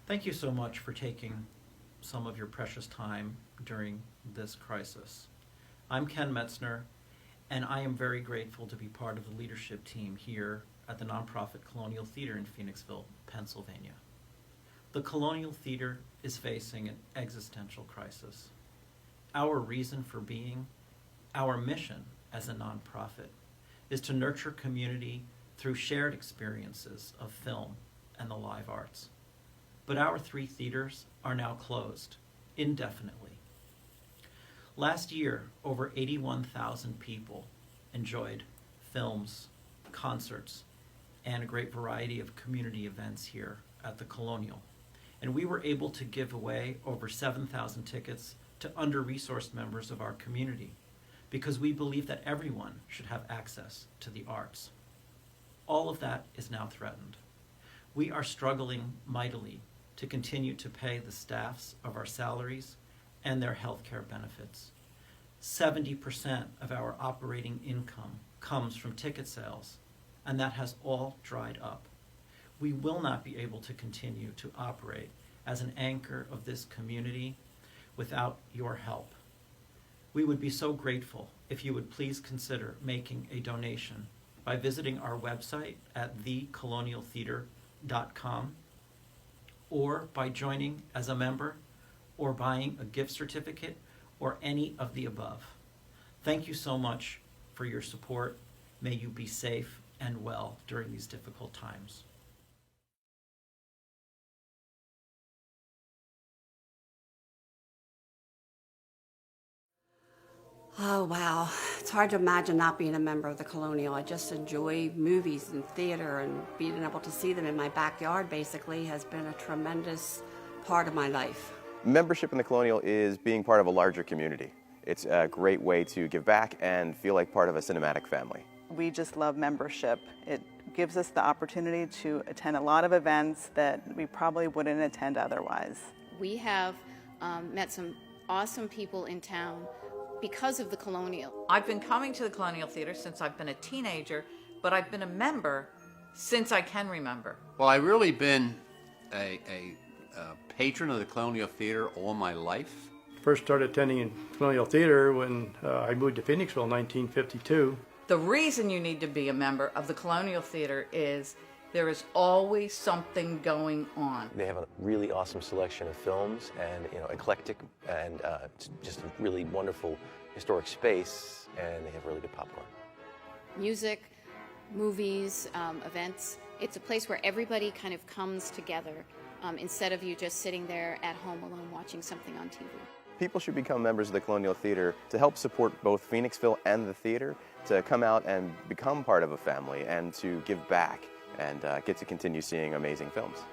Thank you so much for taking some of your precious time during this crisis. I'm Ken Metzner, and I am very grateful to be part of the leadership team here at the nonprofit Colonial Theatre in Phoenixville, Pennsylvania. The Colonial Theatre is facing an existential crisis. Our reason for being, our mission as a nonprofit, is to nurture community through shared experiences of film and the live arts. But our 3 theaters are now closed indefinitely. Last year, over 81,000 people enjoyed films, concerts, and a great variety of community events here at the Colonial. And we were able to give away over 7,000 tickets to under-resourced members of our community because we believe that everyone should have access to the arts. All of that is now threatened. We are struggling mightily to continue to pay the staffs of our salaries and their health care benefits. 70% of our operating income comes from ticket sales, and that has all dried up. We will not be able to continue to operate as an anchor of this community without your help. We would be so grateful if you would please consider making a donation by visiting our website at thecolonialtheatre.com, or by joining as a member, or buying a gift certificate, or any of the above. Thank you so much for your support. May you be safe and well during these difficult times. Oh, wow. It's hard to imagine not being a member of the Colonial. I just enjoy movies and theater, and being able to see them in my backyard basically has been a tremendous part of my life. Membership in the Colonial is being part of a larger community. It's a great way to give back and feel like part of a cinematic family. We just love membership. It gives us the opportunity to attend a lot of events that we probably wouldn't attend otherwise. We have met some awesome people in town because of the Colonial. I've been coming to the Colonial Theatre since I've been a teenager, but I've been a member since I can remember. Well, I've really been a patron of the Colonial Theatre all my life. First started attending Colonial Theatre when I moved to Phoenixville in 1952. The reason you need to be a member of the Colonial Theatre is there is always something going on. They have a really awesome selection of films and, eclectic and just a really wonderful historic space, and they have really good popcorn. Music, movies, events. It's a place where everybody kind of comes together instead of you just sitting there at home alone watching something on TV. People should become members of the Colonial Theatre to help support both Phoenixville and the theater, to come out and become part of a family and to give back and get to continue seeing amazing films.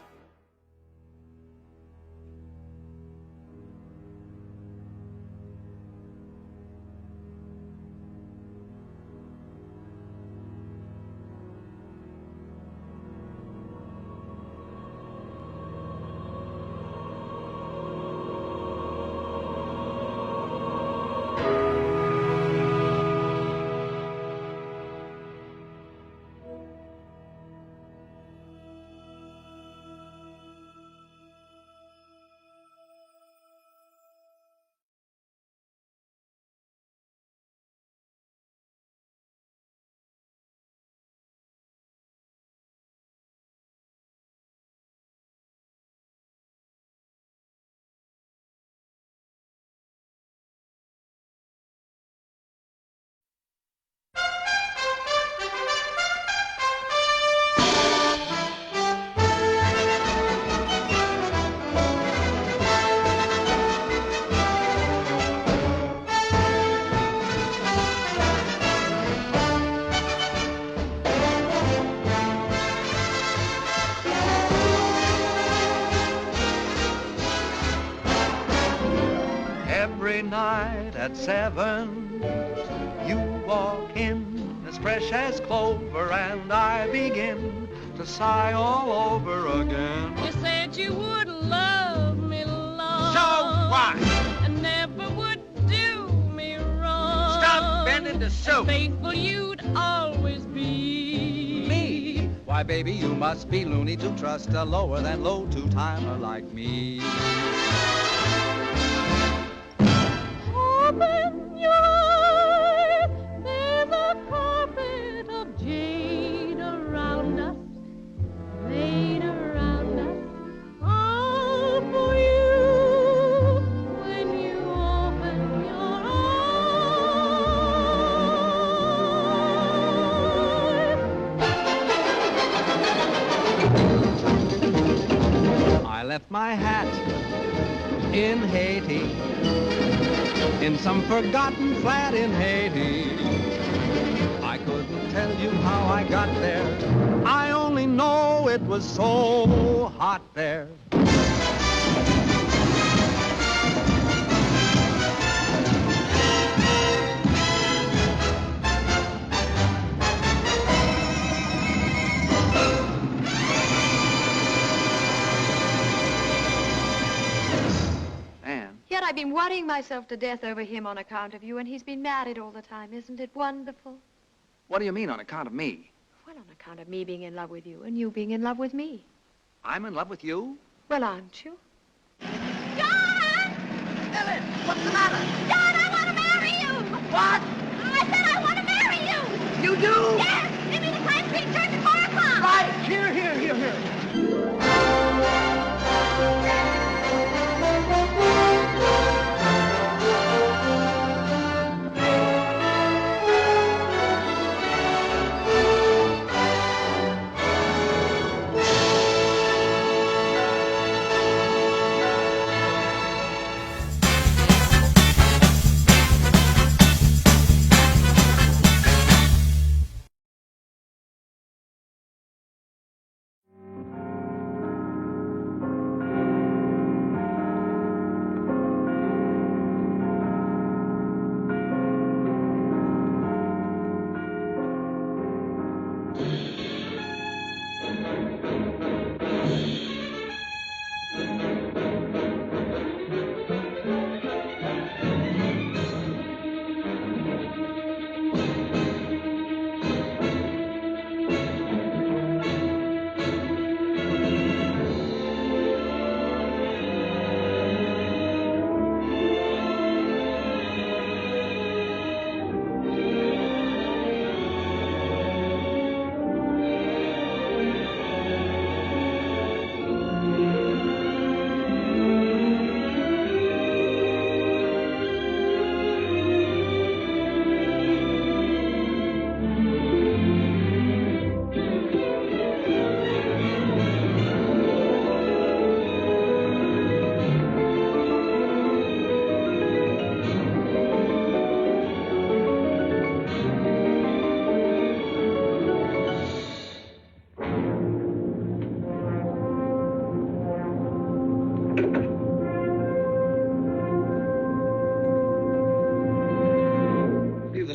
Night at 7, you walk in as fresh as clover, and I begin to sigh all over again. You said you would love me long. So what? And never would do me wrong. Stop bending the soup. And faithful you'd always be. Me? Why, My baby, you must be loony to trust a lower than low two-timer like me. Open your eyes, there's a carpet of jade around us, laid around us, all for you when you open your eyes. I left my hat in Haiti, in some forgotten flat in Haiti. I couldn't tell you how I got there. I only know it was so hot there. Yet I've been worrying myself to death over him on account of you, and he's been married all the time. Isn't it wonderful? What do you mean, on account of me? Well, on account of me being in love with you and you being in love with me. I'm in love with you? Well, aren't you? John! Ellen, what's the matter? John, I want to marry you! What? I said I want to marry you! You do? Yes! Give me the Pine Street Church at 4 o'clock! Right! Here.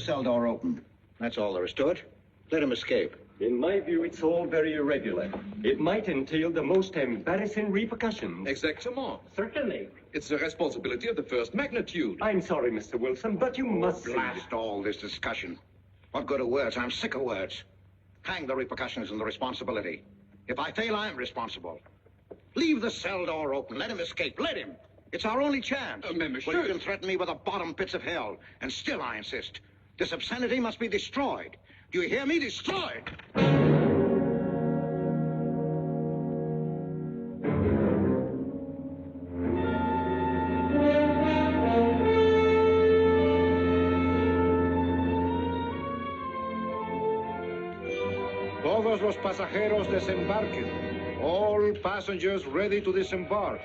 cell door open. That's all there is to it. Let him escape. In my view, it's all very irregular. It might entail the most embarrassing repercussions. Exactement. Certainly. It's a responsibility of the first magnitude. I'm sorry, Mr. Wilson, but you must blast all this discussion. What good are words? I'm sick of words. Hang the repercussions and the responsibility. If I fail, I'm responsible. Leave the cell door open. Let him escape. Let him. It's our only chance. Monsieur. Well, you can threaten me with the bottom pits of hell, and still I insist. This obscenity must be destroyed. Do you hear me? Destroyed! Todos los pasajeros desembarquen. All passengers ready to disembark.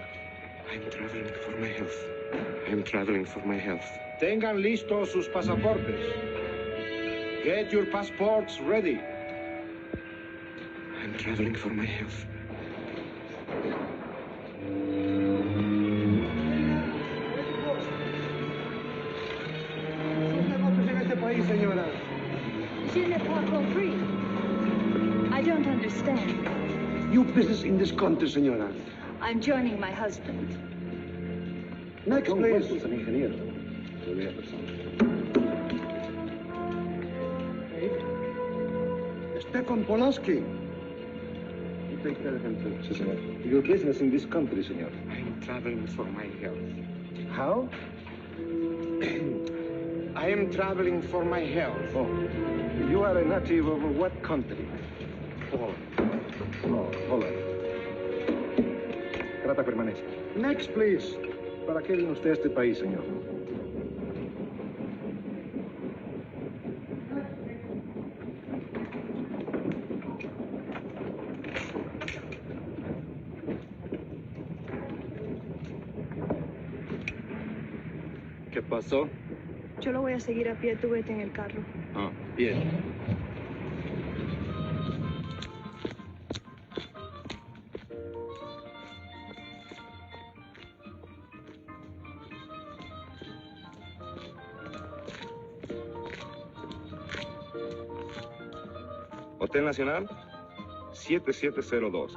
I'm traveling for my health. I'm traveling for my health. Tengan listos sus pasaportes. Get your passports ready. I'm traveling for my health. Je n'ai pas compris. I don't understand. You business in this country, senora. I'm joining my husband. Next, please. Stefan Polanski. Take care of him, senor. Your business in this country, senor. I'm traveling for my health. How? I am traveling for my health. Oh. You are a native of what country? Poland. No, Holland. Trata permanente. Next, please. ¿Para qué vino usted a este país, señor? ¿Qué pasó? Yo lo voy a seguir a pie, tú vete en el carro. Ah, bien. Hotel Nacional, 7702.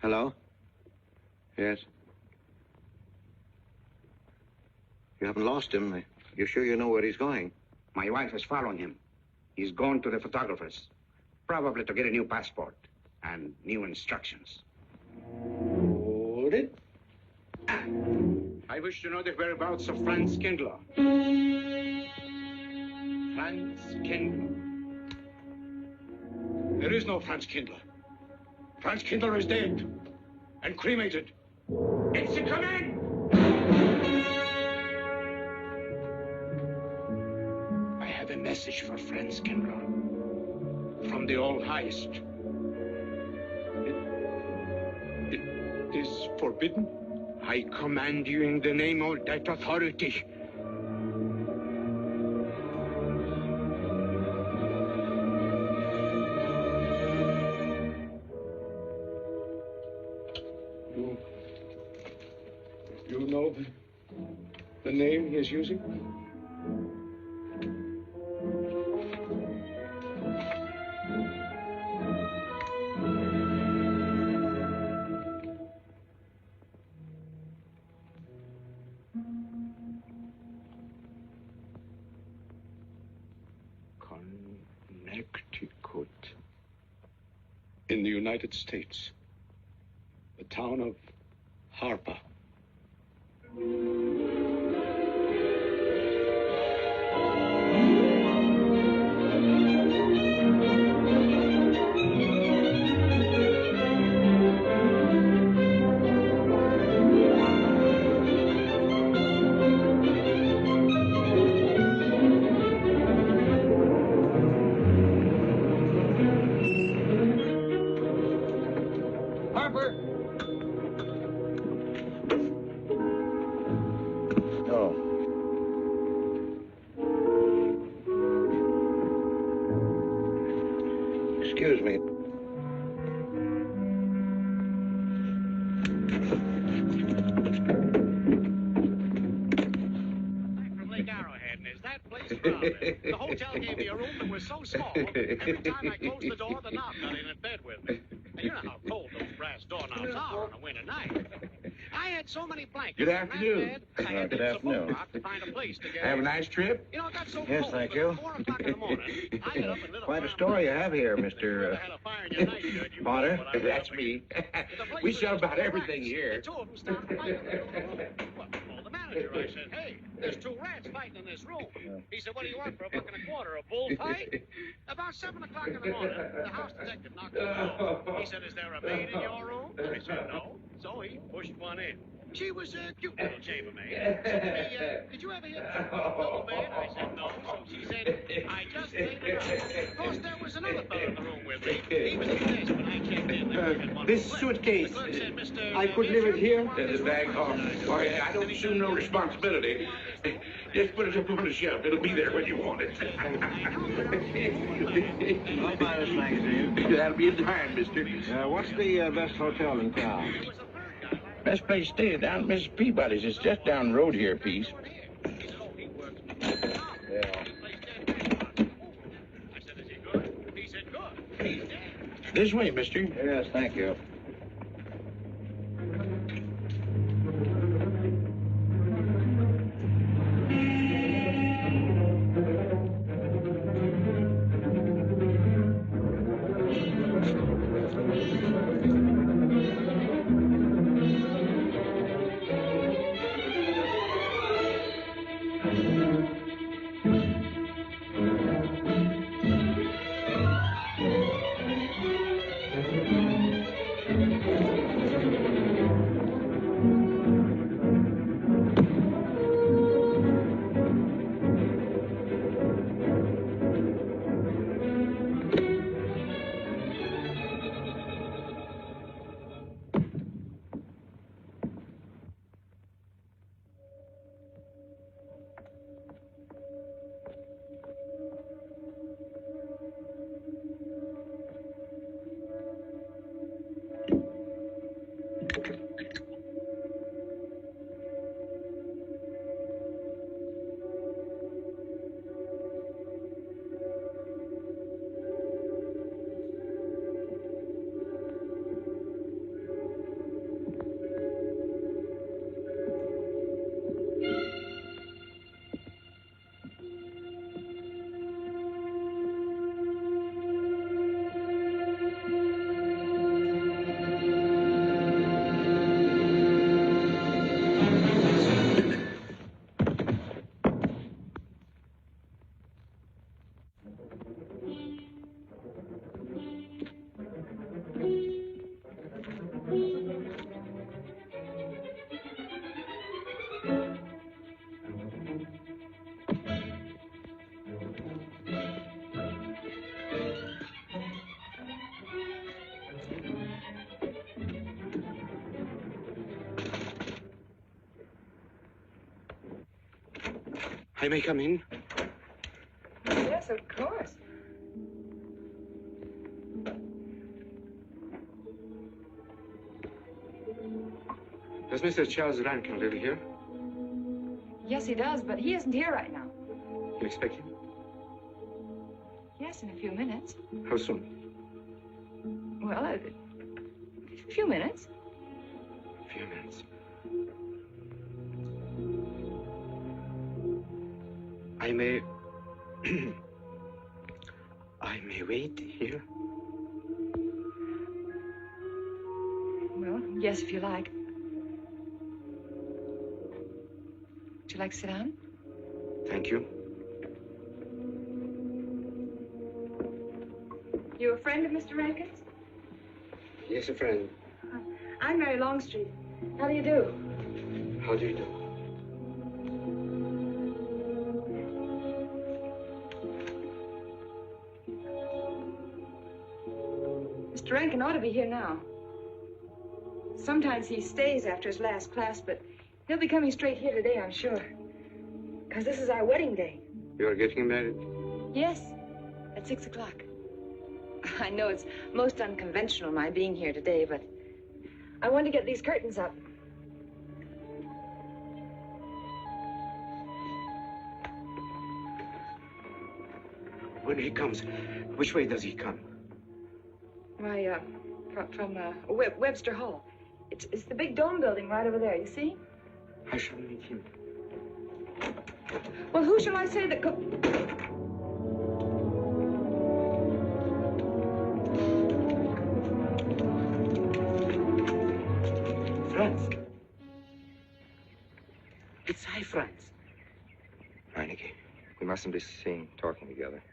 Hello? Yes? You haven't lost him. You sure you know where he's going? My wife is following him. He's gone to the photographer's, probably to get a new passport and new instructions. Hold it. I wish to know the whereabouts of Franz Kindler. Franz Kindler. There is no Franz Kindler. Franz Kindler is dead and cremated. It's a command! I have a message for Franz Kindler from the All Highest. It is forbidden. I command you in the name of that authority. You know the name he is using? Connecticut. In the United States. The town of Harper. Harper! Oh. Excuse me. From Lake Arrowhead, and is that place crowded? The hotel gave me a room that was so small, every time I closed the door, the knob got in bed with me. And you know how cold those brass doorknobs are on a winter night. I had so many blankets. Good in that afternoon. bed, I had Good to use a afternoon. boat rock to find a place to get Have a in. nice trip? You know, it got so Yes, cold thank that you. at 4 o'clock in the morning, I got up and lit a Quite a fire story you in my have here, bedroom. If you ever Mr. had a fire in your nightshirt, you Potter. know what I'm That's talking me. about. The place We was sell just about full of everything rats. here. The two of them started fighting in the middle of the room. Well, I called the manager. I said, hey, there's 2 rats fighting in this room. He said, what do you want for $1.25? A bullfight? About 7 o'clock in the morning, the house detective knocked on the door. He said, is there a maid in your room? I said, no. So he pushed one in. She was a cute little chambermaid. Said to me, did you ever hear the double bed? I said, no. So she said, I just laid it out. Of course, there was another fellow in the room with me. He was at the desk when I checked in. There was one This flip. suitcase, The clerk said, Mr. I could leave it here. This bag off. Why, I don't assume no responsibility. Just put it up on the shelf. It'll be there when you want it. I'll buy this magazine. That'll be in time, mister. What's the best hotel in town? Best place to stay down at Mrs. Peabody's. It's just down the road here a piece. Yeah. This way, mister. Yes, thank you. I may come in? Yes, of course. Does Mr. Charles Rankin live here? Yes, he does, but he isn't here right now. You expect him? Yes, in a few minutes. How soon? Well, a few minutes. A few minutes. I may... I may wait here? Well, yes, if you like. Would you like to sit down? Thank you. You a friend of Mr. Rankin's? Yes, a friend. I'm Mary Longstreet. How do you do? How do you do? Mr. Rankin ought to be here now. Sometimes he stays after his last class, but he'll be coming straight here today, I'm sure. Because this is our wedding day. You are getting married? Yes, at 6 o'clock. I know it's most unconventional, my being here today, but I want to get these curtains up. When he comes, which way does he come? Why, from Webster Hall. It's the big dome building right over there, you see? I shall meet him. Well, who shall I say that Franz. It's I, Franz. Meineke, we mustn't be seen talking together.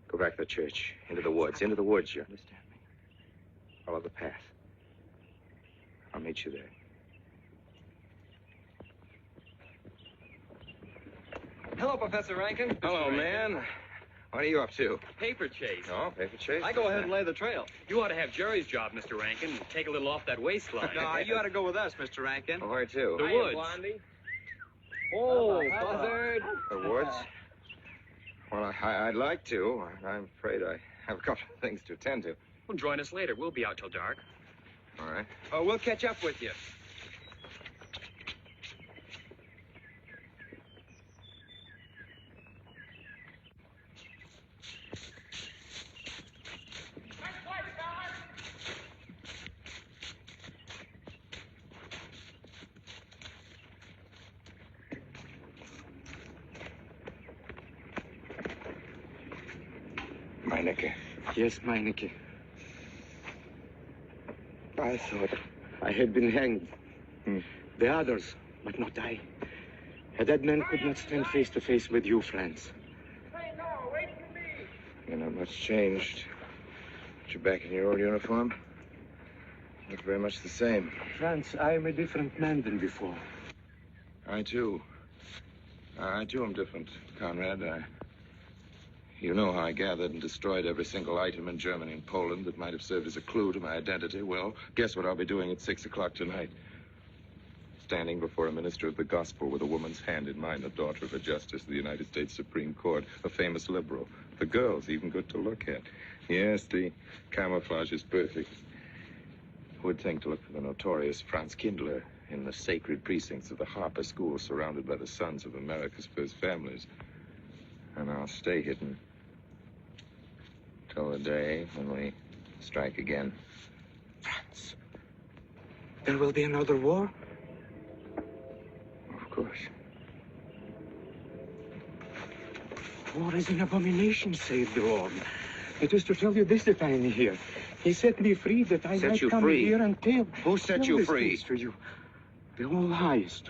Go back to the church, into the woods, you understand me? Follow the path. I'll meet you there. Hello, Professor Rankin. Hello, man. What are you up to? Paper chase. Oh, paper chase? I go ahead and lay the trail. You ought to have Jerry's job, Mr. Rankin. Take a little off that waistline. No, you ought to go with us, Mr. Rankin. Oh, where to? The woods. Oh, Buzzard. The woods? Well, I'd like to. I'm afraid I have a couple of things to attend to. Well, join us later. We'll be out till dark. All right. Oh, we'll catch up with you. Meineke. Yes, Meineke. I thought I had been hanged. The others, but not I. A dead man could not stand face to face with you, Franz. You're not much changed. But you're back in your old uniform? Not very much the same. Franz, I am a different man than before. I too am different, Conrad. You know how I gathered and destroyed every single item in Germany and Poland that might have served as a clue to my identity. Well, guess what I'll be doing at 6 o'clock tonight? Standing before a minister of the gospel with a woman's hand in mine, the daughter of a justice of the United States Supreme Court, a famous liberal. The girl's even good to look at. Yes, the camouflage is perfect. Who would think to look for the notorious Franz Kindler in the sacred precincts of the Harper School, surrounded by the sons of America's first families? And I'll stay hidden till the day when we strike again. Franz, there will be another war? Of course. War is an abomination, saith the Lord. It is to tell you this that I am here. He set me free that I might come here and tell. Who set you free? To you. The All Highest.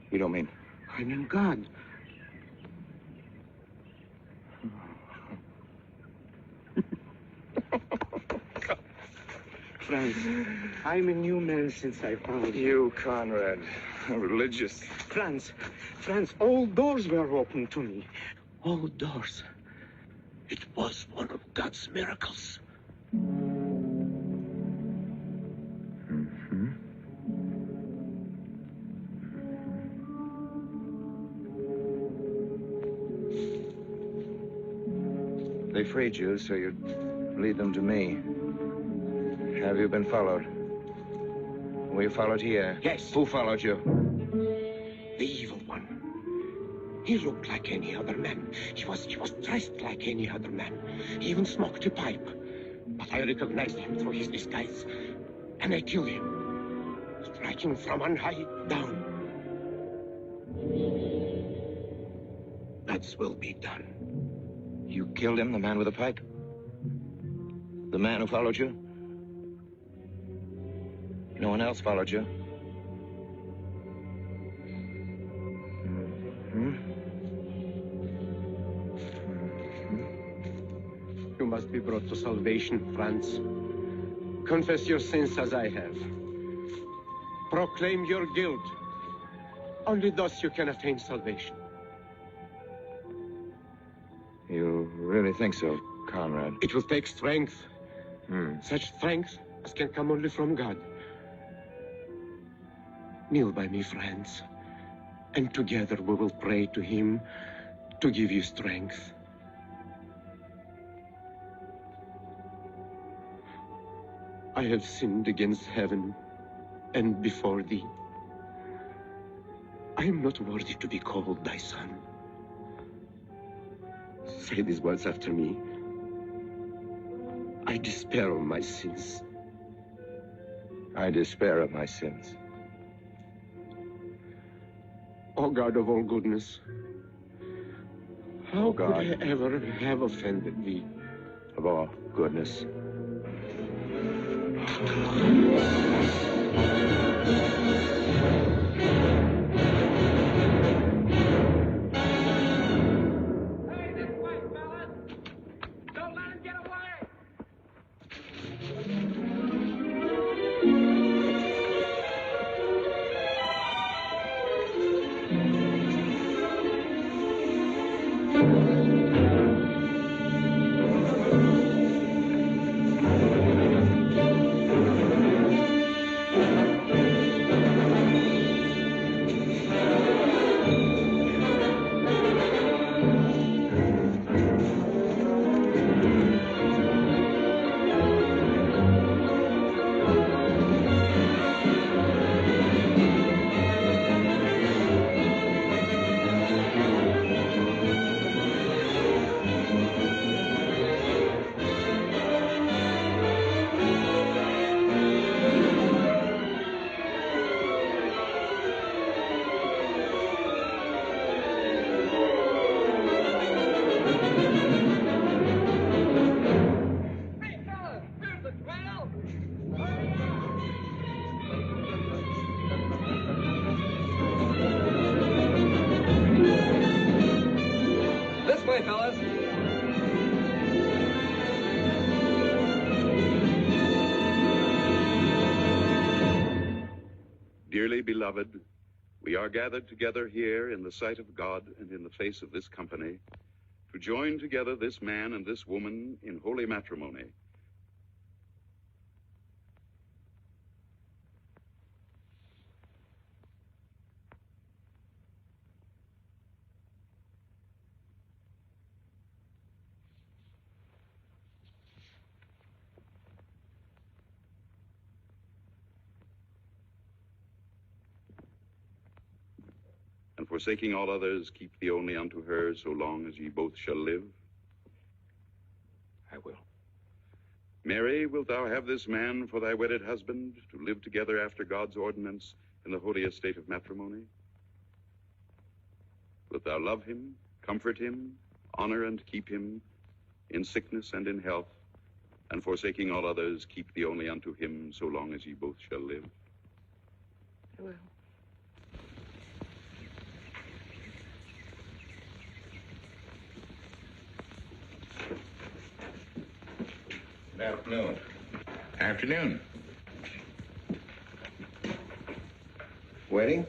You don't mean? I mean God. Franz, I'm a new man since I found you. You, Conrad, religious. Franz, all doors were open to me. All doors. It was one of God's miracles. They freed you so you'd lead them to me. Have you been followed? Were you followed here? Yes. Who followed you? The evil one. He looked like any other man. He was dressed like any other man. He even smoked a pipe. But I recognized him through his disguise. And I killed him, striking from on high down. God's will be done. You killed him, the man with the pipe? The man who followed you? No one else followed you? You must be brought to salvation, Franz. Confess your sins as I have. Proclaim your guilt. Only thus you can attain salvation. You really think so, Conrad? It will take strength. Such strength as can come only from God. Kneel by me, Franz, and together we will pray to him to give you strength. I have sinned against heaven and before thee. I am not worthy to be called thy son. Say these words after me. I despair of my sins. I despair of my sins. O God of all goodness, how could I ever have offended thee? Of all goodness. Dearly beloved, we are gathered together here in the sight of God and in the face of this company to join together this man and this woman in holy matrimony. And forsaking all others, keep thee only unto her so long as ye both shall live. I will. Mary, wilt thou have this man for thy wedded husband, to live together after God's ordinance in the holy estate of matrimony? Wilt thou love him, comfort him, honor and keep him in sickness and in health, and forsaking all others, keep thee only unto him so long as ye both shall live? I will. Good afternoon. Afternoon. Wedding?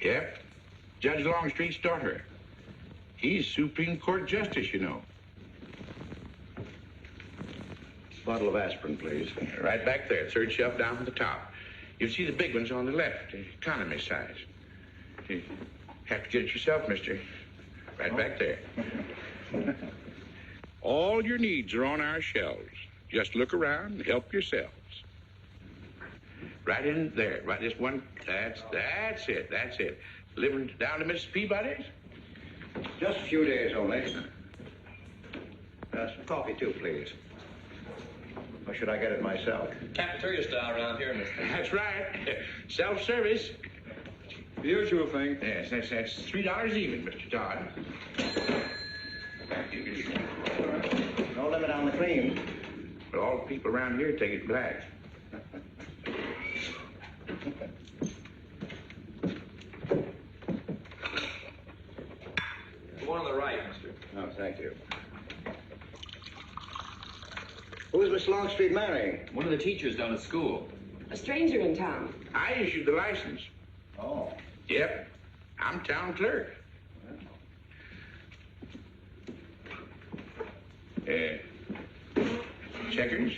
Yep. Judge Longstreet's daughter. He's Supreme Court Justice, you know. Bottle of aspirin, please. Right back there, third shelf down from the top. You'll see the big ones on the left, the economy size. You have to get it yourself, mister. Right back there. All your needs are on our shelves. Just look around and help yourselves. Right in there, right this one. That's it. Delivering down to Mrs. Peabody's? Just a few days only. Some coffee too, please. Or should I get it myself? Cafeteria style around here, mister. That's right. Self-service. The usual thing. Yes, that's $3 even, Mr. Todd. No limit on the cream. But all the people around here take it black. The one on the right, mister. Oh, thank you. Who's Miss Longstreet marrying? One of the teachers down at school. A stranger in town. I issued the license. Oh. Yep. I'm town clerk. Checkers?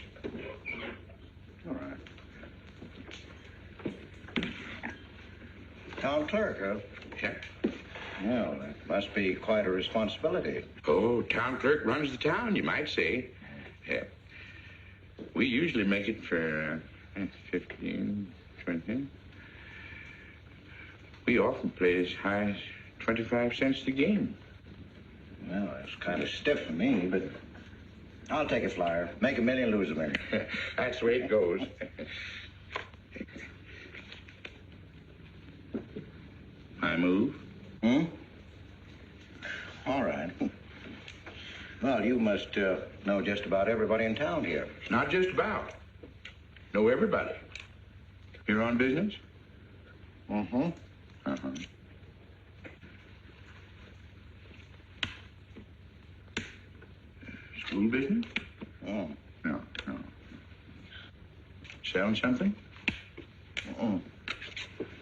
All right. Town clerk, huh? Check. Well, that must be quite a responsibility. Oh, town clerk runs the town, you might say. Yeah. We usually make it for 15, 20. We often play as high as 25 cents the game. Well, that's kind of stiff for me, but I'll take a flyer. Make $1 million, lose $1 million. That's the way it goes. I move. All right. Well, you must know just about everybody in town here. Not just about. Know everybody. You're on business? Uh-huh. School business? Oh. No. Selling something?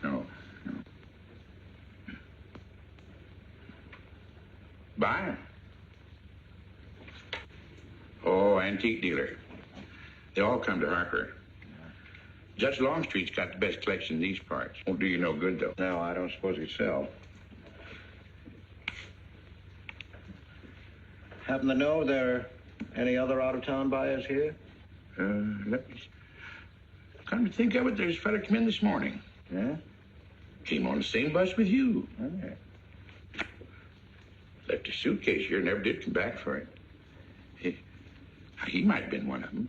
No. Buying? Oh, antique dealer. They all come to Harper. Judge Longstreet's got the best collection in these parts. Won't do you no good, though. No, I don't suppose he'd sell. Happen to know there are any other out-of-town buyers here? Let me... Come to think of it, there's a fella come in this morning. Yeah? Came on the same bus with you. Okay. Left his suitcase here, never did come back for it. He might have been one of them.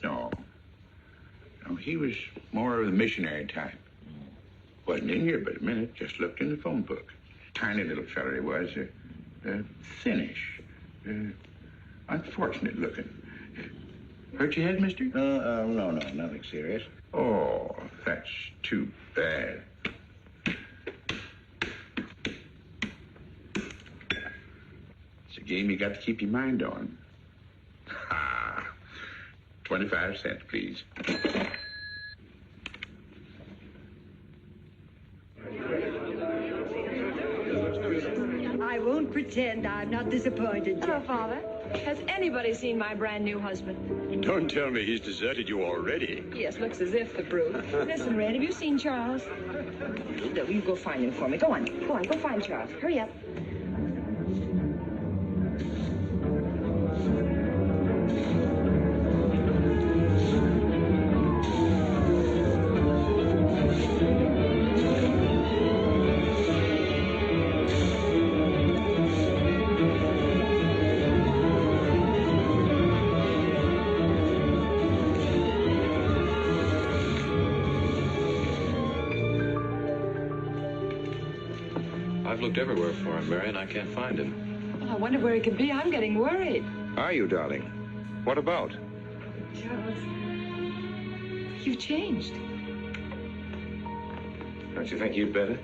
No, he was more of the missionary type. Wasn't in here but a minute, just looked in the phone book. Tiny little fella he was, thinnish, unfortunate looking. Hurt your head, mister? No, nothing serious. Oh, that's too bad. It's a game you got to keep your mind on. 25 cents, please. pretend I'm not disappointed, Hello, Jeff. Father. Has anybody seen my brand new husband? Don't tell me he's deserted you already. Yes, looks as if, the brute. Listen, Red, have you seen Charles? You go find him for me. Go on, go find Charles. Hurry up. I've looked everywhere for him, Mary, and I can't find him. Oh, I wonder where he could be. I'm getting worried. Are you, darling? What about? Charles, you've changed. Don't you think you'd better?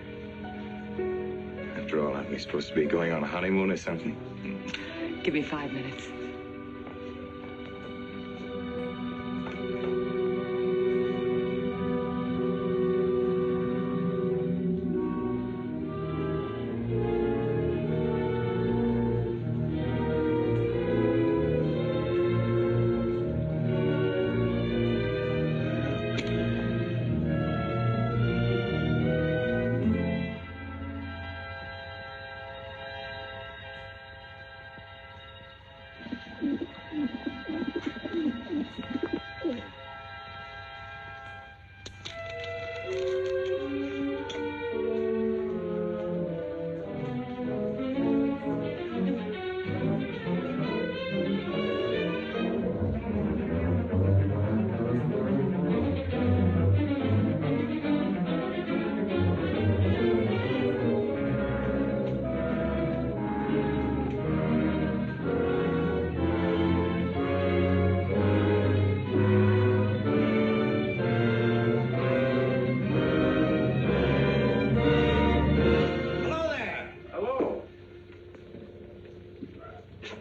After all, aren't we supposed to be going on a honeymoon or something? Give me 5 minutes.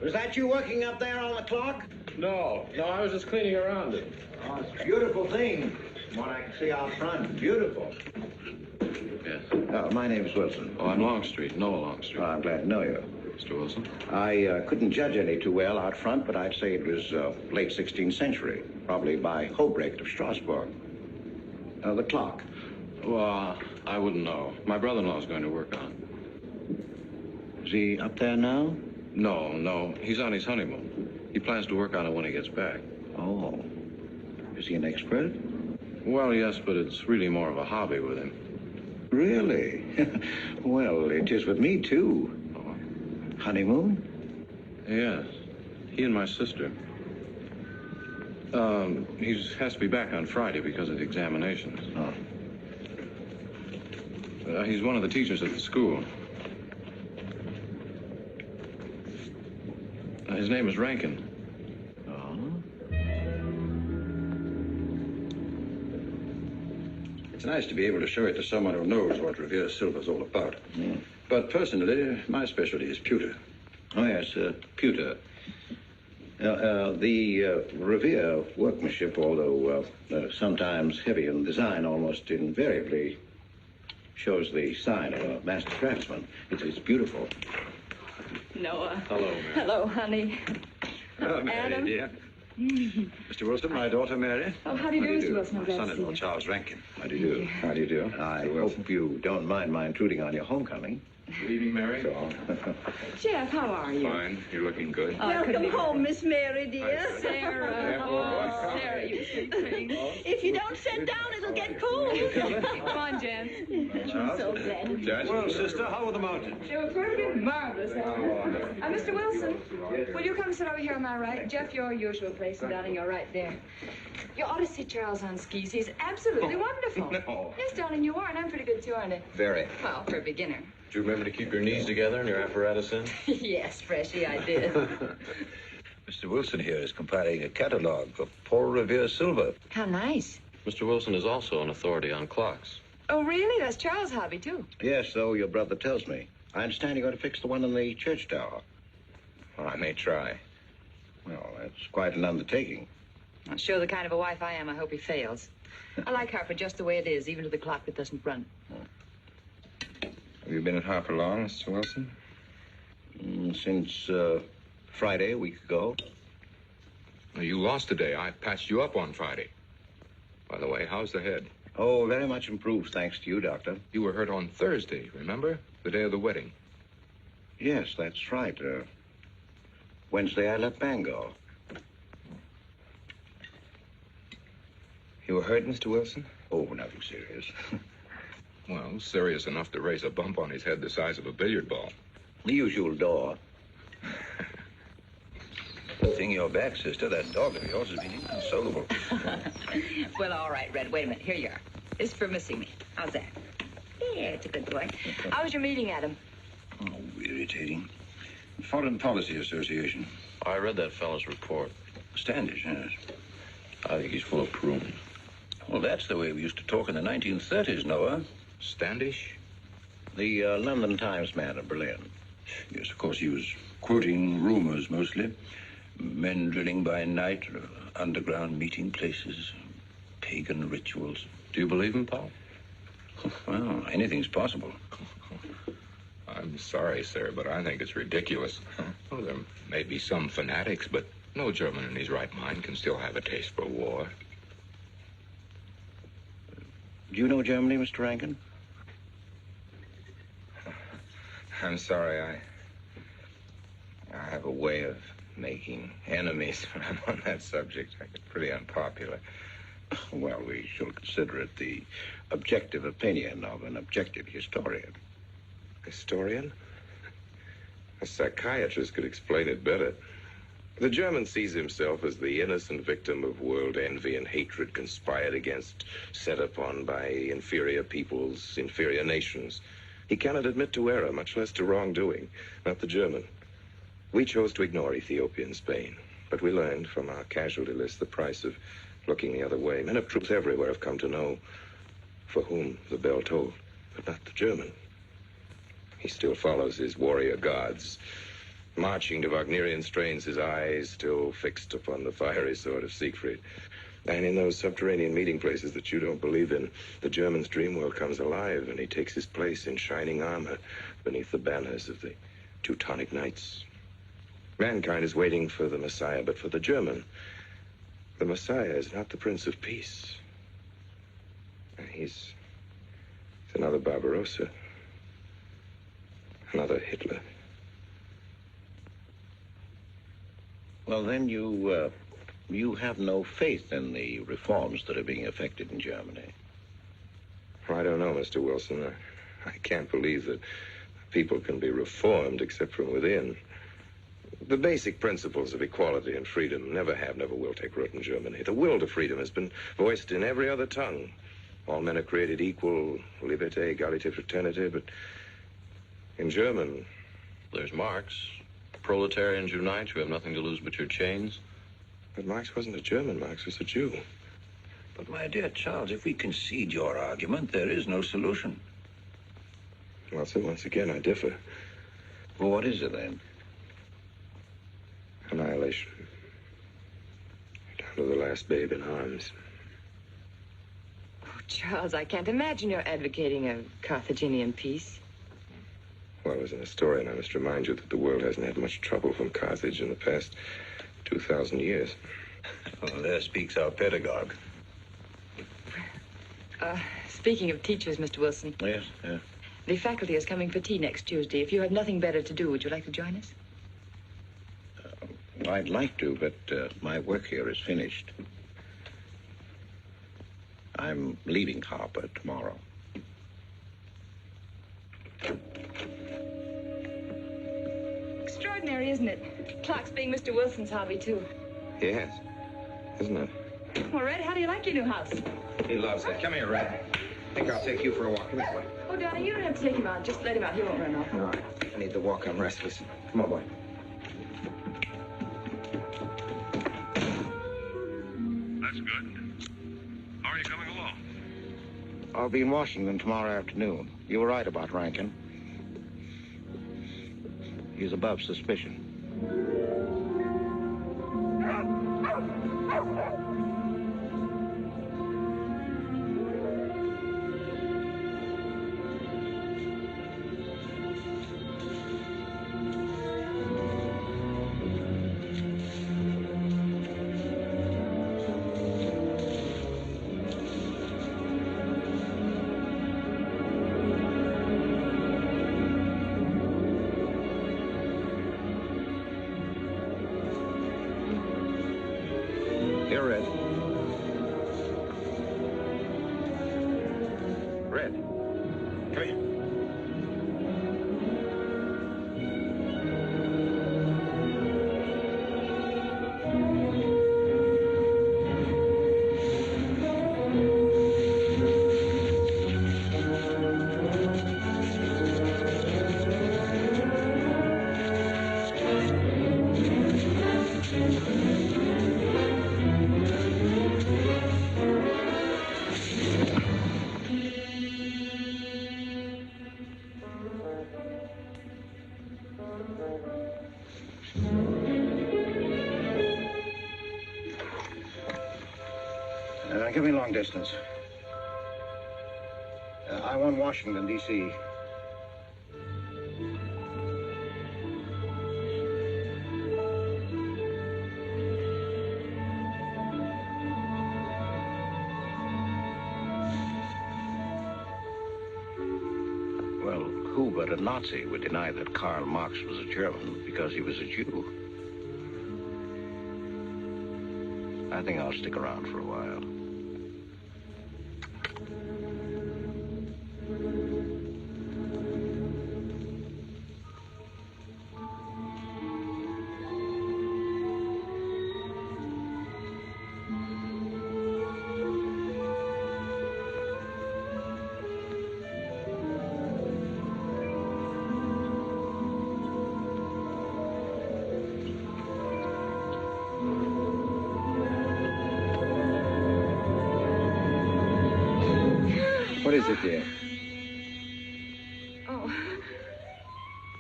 Was that you working up there on the clock? No, I was just cleaning around it. Oh, it's a beautiful thing. One I can see out front. Beautiful. Yes. My name's Wilson. Oh, I'm Longstreet, Noah Longstreet. Oh, I'm glad to know you. Mr. Wilson? I couldn't judge any too well out front, but I'd say it was late 16th century, probably by Hobrecht of Strasbourg. The clock. Well, I wouldn't know. My brother-in-law's going to work on it. Is he up there now? No. He's on his honeymoon. He plans to work on it when he gets back. Oh. Is he an expert? Well, yes, but it's really more of a hobby with him. Really? Well, it is with me, too. Honeymoon? Yes. He and my sister. He has to be back on Friday because of the examinations. Oh. He's one of the teachers at the school. His name is Rankin. It's nice to be able to show it to someone who knows what Revere Silver's all about. But personally, my specialty is pewter. Oh, yes, pewter. The Revere workmanship, although sometimes heavy in design, almost invariably shows the sign of a master craftsman. It's beautiful. Noah. Hello, Mary. Hello, honey. Hello, Mary, Adam. dear. Mr. Wilson, my daughter, Mary. Oh, how do you do, Mr. Wilson? I'm My glad to see son-in-law, you. Charles Rankin. How do you do? How do you do? I hope you don't mind my intruding on your homecoming. Good evening, Mary. Jeff, how are you? Fine. You're looking good. Welcome home, Miss Mary, dear. Sarah. Oh, Sarah, you sweet thing. If you don't sit down, it'll get cold. Come on, Jen. I'm so glad. Well, sister, how were the mountains? They were perfectly marvelous. Mr. Wilson, will you come sit over here on my right? Jeff, your usual place, and darling, you're right there. You ought to see Charles on skis. He's absolutely wonderful. No. Yes, darling, you are, and I'm pretty good too, aren't I? Very. Well, for a beginner. Do you remember to keep your knees together and your apparatus in? Yes, Freshy, I did. Mr. Wilson here is compiling a catalog of Paul Revere silver. How nice. Mr. Wilson is also an authority on clocks. Oh, really? That's Charles' hobby, too. Yes, so your brother tells me. I understand you're going to fix the one in the church tower. Well, I may try. Well, that's quite an undertaking. I'll show the kind of a wife I am. I hope he fails. I like Harper just the way it is, even to the clock that doesn't run. Have you been at Harper long, Mr. Wilson? since Friday, a week ago. You lost today. I patched you up on Friday. By the way, how's the head? Oh, very much improved, thanks to you, Doctor. You were hurt on Thursday, remember? The day of the wedding. Yes, that's right. Wednesday, I left Bangor. You were hurt, Mr. Wilson? Oh, nothing serious. Well, serious enough to raise a bump on his head the size of a billiard ball. The usual door. Good thing you're back, sister. That dog of yours has been inconsolable. Well, all right, Red. Wait a minute. Here you are. This is for missing me. How's that? Yeah, it's a good boy. How was your meeting, Adam? Oh, irritating. Foreign Policy Association. I read that fellow's report. Standish, yes. I think he's full of prunes. Well, that's the way we used to talk in the 1930s, Noah. Standish? The London Times man of Berlin. Yes, of course, he was quoting rumors mostly. Men drilling by night, underground meeting places, pagan rituals. Do you believe him, Paul? Well, anything's possible. I'm sorry, sir, but I think it's ridiculous. Well, there may be some fanatics, but no German in his right mind can still have a taste for war. Do you know Germany, Mr. Rankin? I'm sorry, I have a way of making enemies when I'm on that subject. I get pretty unpopular. Well, we shall consider it the objective opinion of an objective historian. Historian? A psychiatrist could explain it better. The German sees himself as the innocent victim of world envy and hatred conspired against, set upon by inferior peoples, inferior nations. He cannot admit to error, much less to wrongdoing. Not the German. We chose to ignore Ethiopia and Spain, but we learned from our casualty list the price of looking the other way. Men of truth everywhere have come to know for whom the bell tolled, but not the German. He still follows his warrior gods, marching to Wagnerian strains, his eyes still fixed upon the fiery sword of Siegfried. And in those subterranean meeting places that you don't believe in, the German's dream world comes alive, and he takes his place in shining armor beneath the banners of the Teutonic Knights. Mankind is waiting for the Messiah, but for the German, the Messiah is not the Prince of Peace. He's another Barbarossa, another Hitler. Well, then you have no faith in the reforms that are being effected in Germany. I don't know, Mr. Wilson. I can't believe that people can be reformed except from within. The basic principles of equality and freedom never have, never will take root in Germany. The will to freedom has been voiced in every other tongue. All men are created equal, liberté, égalité, fraternité, but in German... There's Marx. Proletarians unite, you have nothing to lose but your chains. But Marx wasn't a German, Marx was a Jew. But, my dear Charles, if we concede your argument, there is no solution. Well, so once again, I differ. Well, what is it, then? Annihilation. Down to the last babe in arms. Oh, Charles, I can't imagine you're advocating a Carthaginian peace. Well, as an historian, I must remind you that the world hasn't had much trouble from Carthage in the past 2,000 years. Well, there speaks our pedagogue. Speaking of teachers, Mr. Wilson. Yes, yes. The faculty is coming for tea next Tuesday. If you have nothing better to do, would you like to join us? I'd like to, but my work here is finished. I'm leaving Harper tomorrow. Extraordinary, isn't it? Clocks being Mr. Wilson's hobby, too. Yes, isn't it? Well, Red, how do you like your new house? He loves it. Come here, Red. I think I'll take you for a walk. Come here, boy. Oh, darling, you don't have to take him out. Just let him out. He won't run off. All right. I need the walk. I'm restless. Come on, boy. That's good. How are you coming along? I'll be in Washington tomorrow afternoon. You were right about Rankin. He's above suspicion. Here, Red. Red. Come here. Give me long distance. I want Washington, D.C. Well, who but a Nazi would deny that Karl Marx was a German because he was a Jew? I think I'll stick around for a while. What is it, dear? Oh,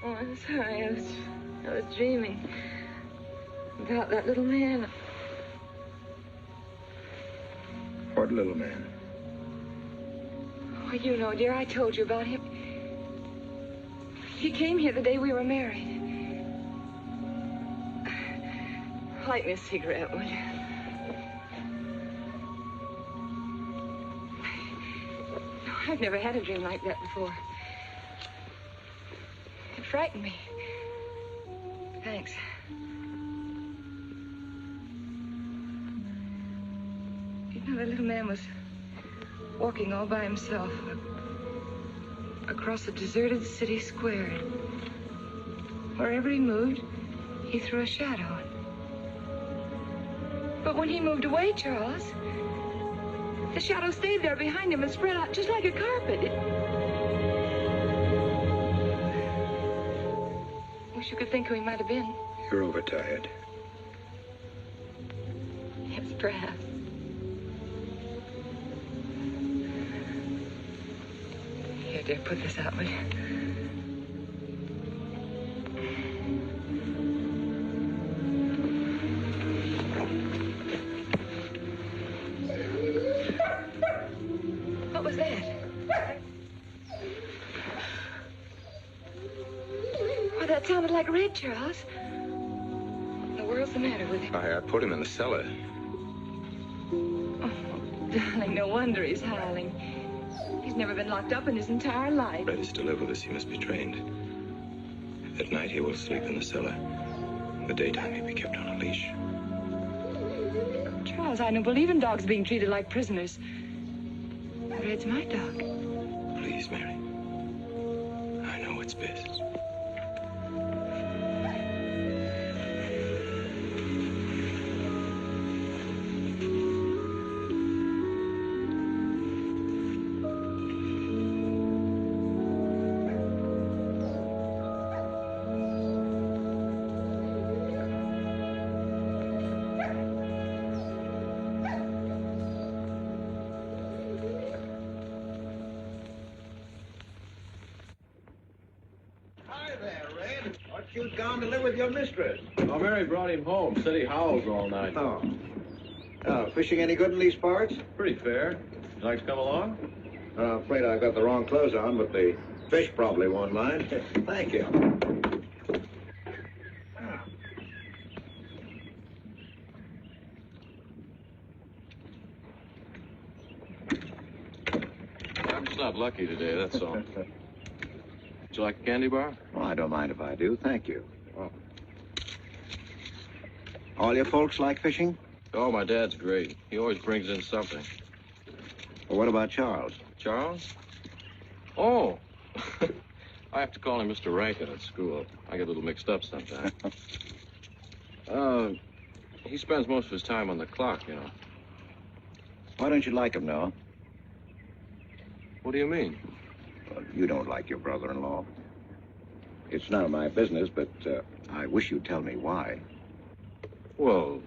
I'm sorry. I was dreaming about that little man. What little man? Oh, you know, dear, I told you about him. He came here the day we were married. Light me a cigarette, would you? I've never had a dream like that before. It frightened me. Thanks. You know, the little man was walking all by himself across a deserted city square. Wherever he moved, he threw a shadow. But when he moved away, Charles, the shadow stayed there behind him and spread out just like a carpet. Wish you could think who he might have been. You're overtired. Yes, perhaps. Here, dear, put this out, will you? What was that? Oh, that sounded like Red, Charles. What in the world's the matter with him? I put him in the cellar. Oh, darling, no wonder he's howling. He's never been locked up in his entire life. Red is to live with us. He must be trained. At night, he will sleep in the cellar. In the daytime, he'll be kept on a leash. Charles, I don't believe in dogs being treated like prisoners. Red's my dog. Please, Mary. I know what's best. You'd gone to live with your mistress. Oh, Mary brought him home. Said he howls all night. Oh. Fishing any good in these parts? Pretty fair. You like to come along? Afraid I've got the wrong clothes on, but the fish probably won't mind. Thank you. I'm just not lucky today, that's all. Would you like a candy bar? Well, I don't mind if I do. Thank you. Oh. All your folks like fishing? Oh, my dad's great. He always brings in something. Well, what about Charles? Charles? Oh. I have to call him Mr. Rankin at school. I get a little mixed up sometimes. He spends most of his time on the clock, you know. Why don't you like him, Noah? What do you mean? Well, you don't like your brother-in-law. It's none of my business, but I wish you'd tell me why. Well,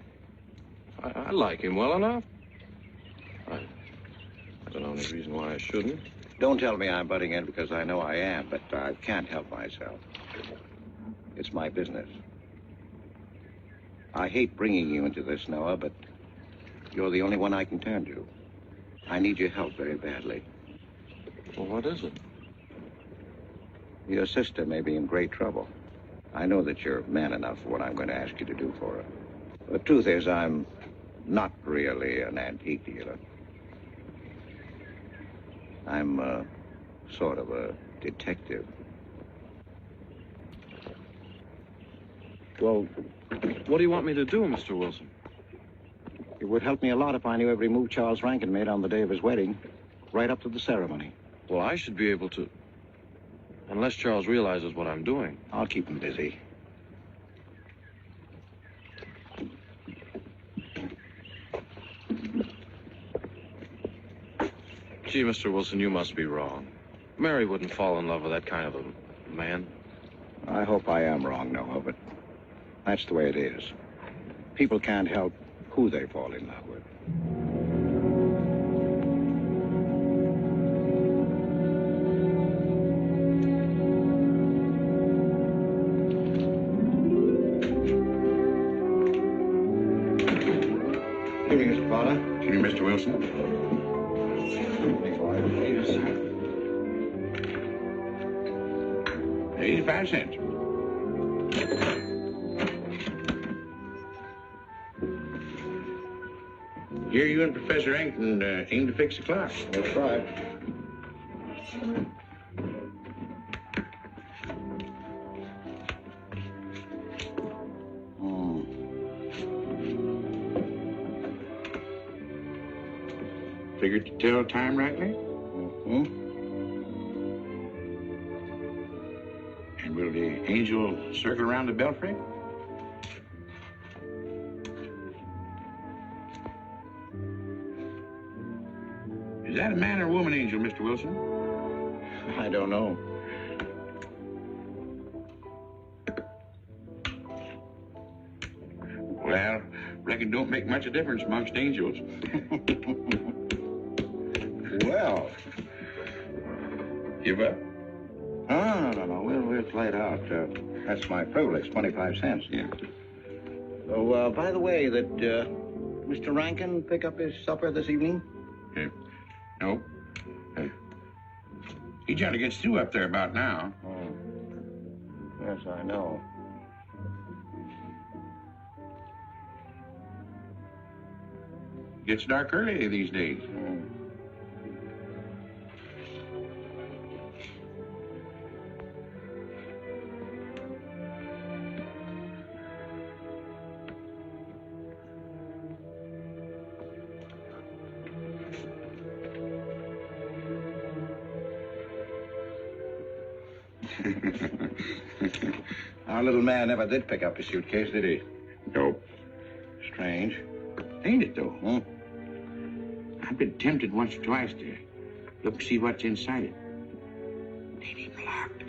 I like him well enough. I don't know any reason why I shouldn't. Don't tell me I'm butting in because I know I am, but I can't help myself. It's my business. I hate bringing you into this, Noah, but you're the only one I can turn to. I need your help very badly. Well, what is it? Your sister may be in great trouble. I know that you're man enough for what I'm going to ask you to do for her. The truth is, I'm not really an antique dealer. I'm sort of a detective. Well, what do you want me to do, Mr. Wilson? It would help me a lot if I knew every move Charles Rankin made on the day of his wedding, right up to the ceremony. Well, I should be able to, unless Charles realizes what I'm doing. I'll keep him busy. Gee, Mr. Wilson, you must be wrong. Mary wouldn't fall in love with that kind of a man. I hope I am wrong, Noah, but that's the way it is. People can't help who they fall in love with. Good evening, Mr. Fowler. Good evening, Mr. Wilson. Yes, sir. 85 cents. Here you and Professor Rankin aim to fix the clock. That's right. Figured to tell time rightly? Mm-hmm. And will the angel circle around the belfry? Is that a man or a woman angel, Mr. Wilson? I don't know. Well, reckon don't make much of difference amongst angels. Well. Give up? No. We'll play it out. That's my privilege, 25 cents. Yeah. Oh, by the way, did Mr. Rankin pick up his supper this evening? No. He generally gets through up there about now. Oh. Yes, I know. Gets dark early these days. Our little man never did pick up his suitcase, did he? Nope. Strange. Ain't it, though? I've been tempted once or twice to look to see what's inside it. Ain't even locked.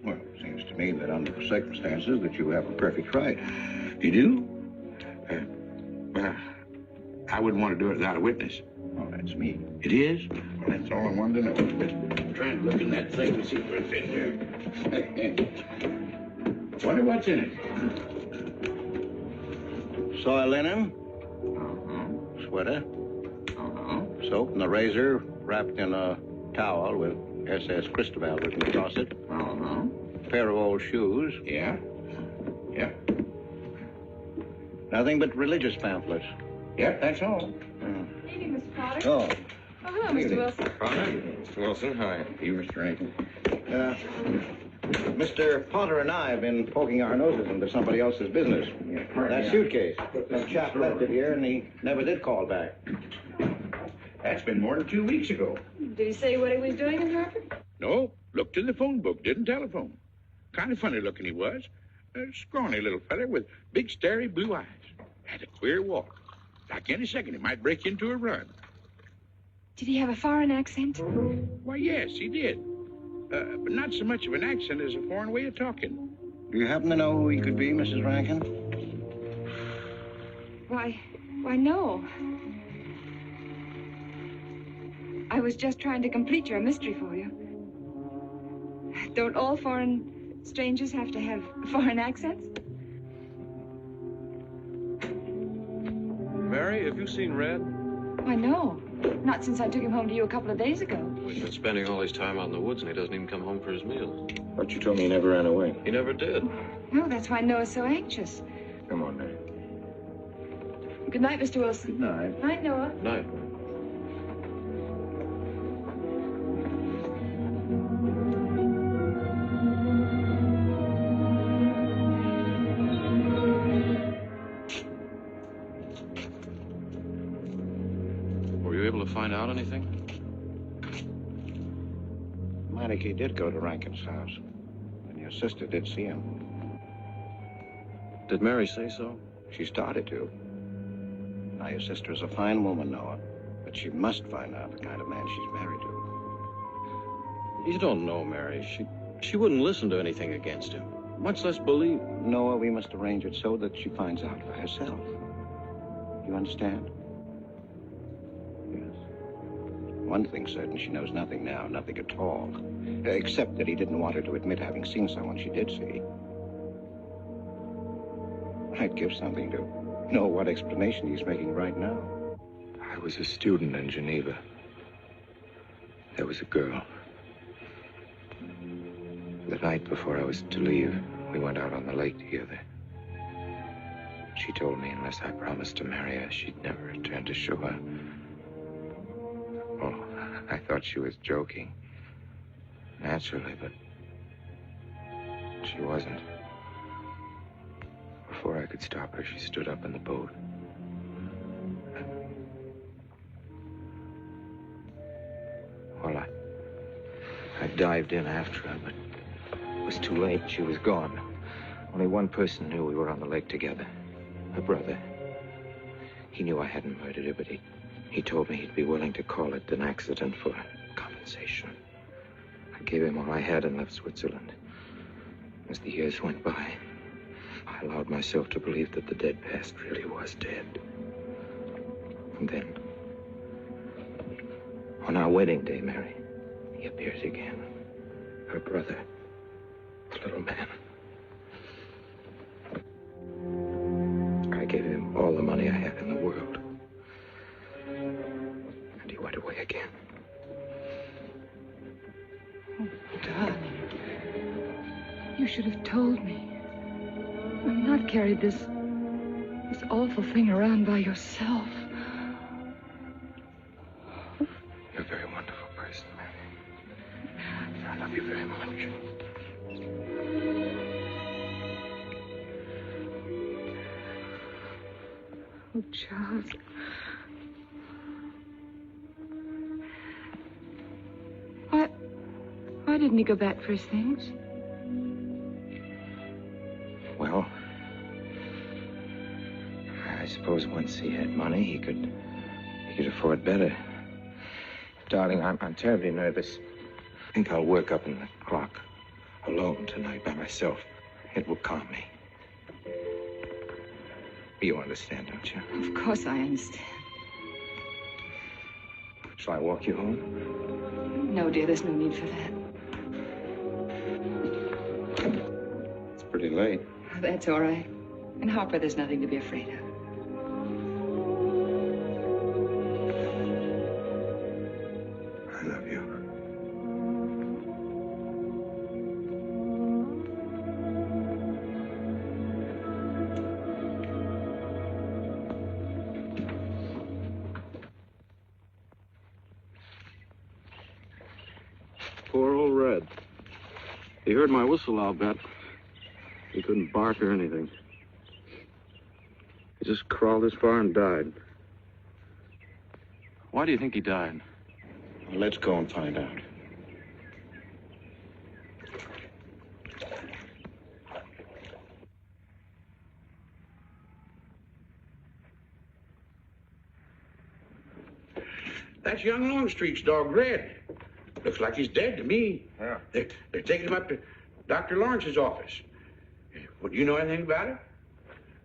Well, it seems to me that under the circumstances that you have a perfect right. You do? Well, I wouldn't want to do it without a witness. Oh, that's me. It is? Well, that's all I wanted to know. I'm trying to look in that thing to see what's in here. Wonder what's in it. Soil linen. Uh-huh. Sweater. Uh-huh. Soap and a razor wrapped in a towel with SS Cristobal written across it. Uh-huh. A pair of old shoes. Yeah. Yeah. Nothing but religious pamphlets. Yep, that's all. Good evening, Mr. Potter. Oh. Oh, hello, Mr. Wilson. Mr. Wilson, hi. You, Mr. Rankin. Mr. Potter and I have been poking our noses into somebody else's business. That suitcase. Some chap left it here, and he never did call back. That's been more than 2 weeks ago. Did he say what he was doing in Hartford? No, looked in the phone book, didn't telephone. Kind of funny looking he was. A scrawny little feller with big, starry blue eyes. Had a queer walk. Like any second, he might break into a run. Did he have a foreign accent? Why, yes, he did. But not so much of an accent as a foreign way of talking. Do you happen to know who he could be, Mrs. Rankin? Why, no. I was just trying to complete your mystery for you. Don't all foreign strangers have to have foreign accents? Mary, have you seen Red? Why, no. Not since I took him home to you a couple of days ago. He's been spending all his time out in the woods, and he doesn't even come home for his meals. But you told me he never ran away. He never did. No, that's why Noah's so anxious. Come on, Mary. Good night, Mr. Wilson. Good night. Night, Noah. Night. Were you able to find out anything? Meineke did go to Rankin's house, and your sister did see him. Did Mary say so? She started to. Now, your sister is a fine woman, Noah, but she must find out the kind of man she's married to. You don't know, Mary. She wouldn't listen to anything against him, much less believe. Noah, we must arrange it so that she finds out for herself. You understand? Yes. One thing's certain, she knows nothing now, nothing at all. Except that he didn't want her to admit having seen someone she did see. I'd give something to know what explanation he's making right now. I was a student in Geneva. There was a girl. The night before I was to leave, we went out on the lake together. She told me unless I promised to marry her, she'd never return to shore. Oh, I thought she was joking. Naturally, but she wasn't. Before I could stop her, she stood up in the boat. Well, I dived in after her, but it was too late. She was gone. Only one person knew we were on the lake together. Her brother. He knew I hadn't murdered her, but he told me he'd be willing to call it an accident for compensation. I gave him all I had and left Switzerland. As the years went by, I allowed myself to believe that the dead past really was dead. And then, on our wedding day, Mary, he appeared again. Her brother, the little man. I gave him all the money I had in the world. And he went away again. Oh, darling. You should have told me. I've not carried this awful thing around by yourself. You're a very wonderful person, Mary. I love you very much. Oh, Charles. Why didn't he go back for his things? Well, I suppose once he had money, he could afford better. Darling, I'm terribly nervous. I think I'll work up in the clock alone tonight by myself. It will calm me. You understand, don't you? Of course I understand. Shall I walk you home? No, dear, there's no need for that. It's pretty late. Oh, that's all right. In Harper, there's nothing to be afraid of. I love you. Poor old Red. He heard my whistle, I'll bet. He couldn't bark or anything. He just crawled this far and died. Why do you think he died? Well, let's go and find out. That's young Longstreet's dog, Red. Looks like he's dead to me. Yeah. They're taking him up to Dr. Lawrence's office. Would you know anything about it?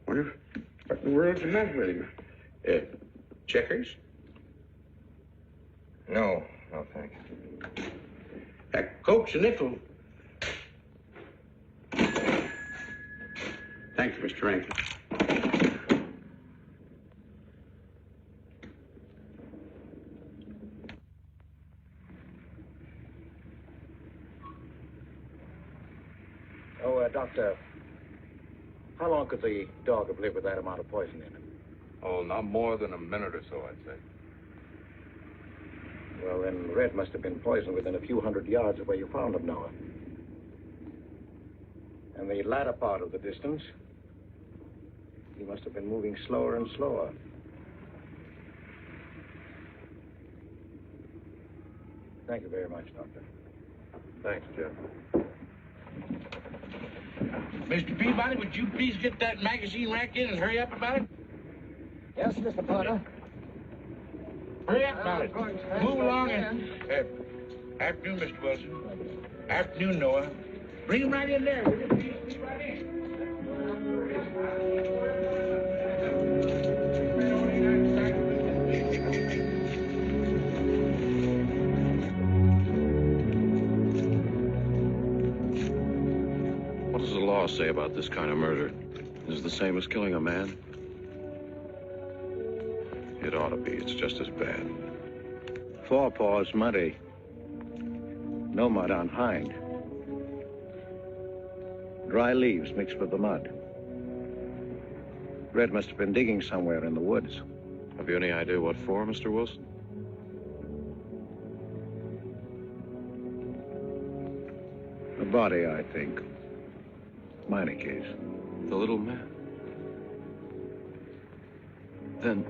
Wonder what in the world's the matter with him? Checkers? No, thank you. That Coke's a nickel. Thank you, Mr. Rankin. Doctor, how long could the dog have lived with that amount of poison in him? Oh, not more than a minute or so, I'd say. Well, then Red must have been poisoned within a few hundred yards of where you found him, Noah. And the latter part of the distance, he must have been moving slower and slower. Thank you very much, Doctor. Thanks, Jeff. Mr. Peabody, would you please get that magazine rack in and hurry up about it? Yes, Mr. Potter. Hurry up about it. Move along and... afternoon, Mr. Wilson. Afternoon, Noah. Bring him right in there. Will you please? Right in. What does the law say about this kind of murder? Is it the same as killing a man? It ought to be. It's just as bad. Forepaws muddy. No mud on hind. Dry leaves mixed with the mud. Red must have been digging somewhere in the woods. Have you any idea what for, Mr. Wilson? The body, I think. Minor case. The little man? Then...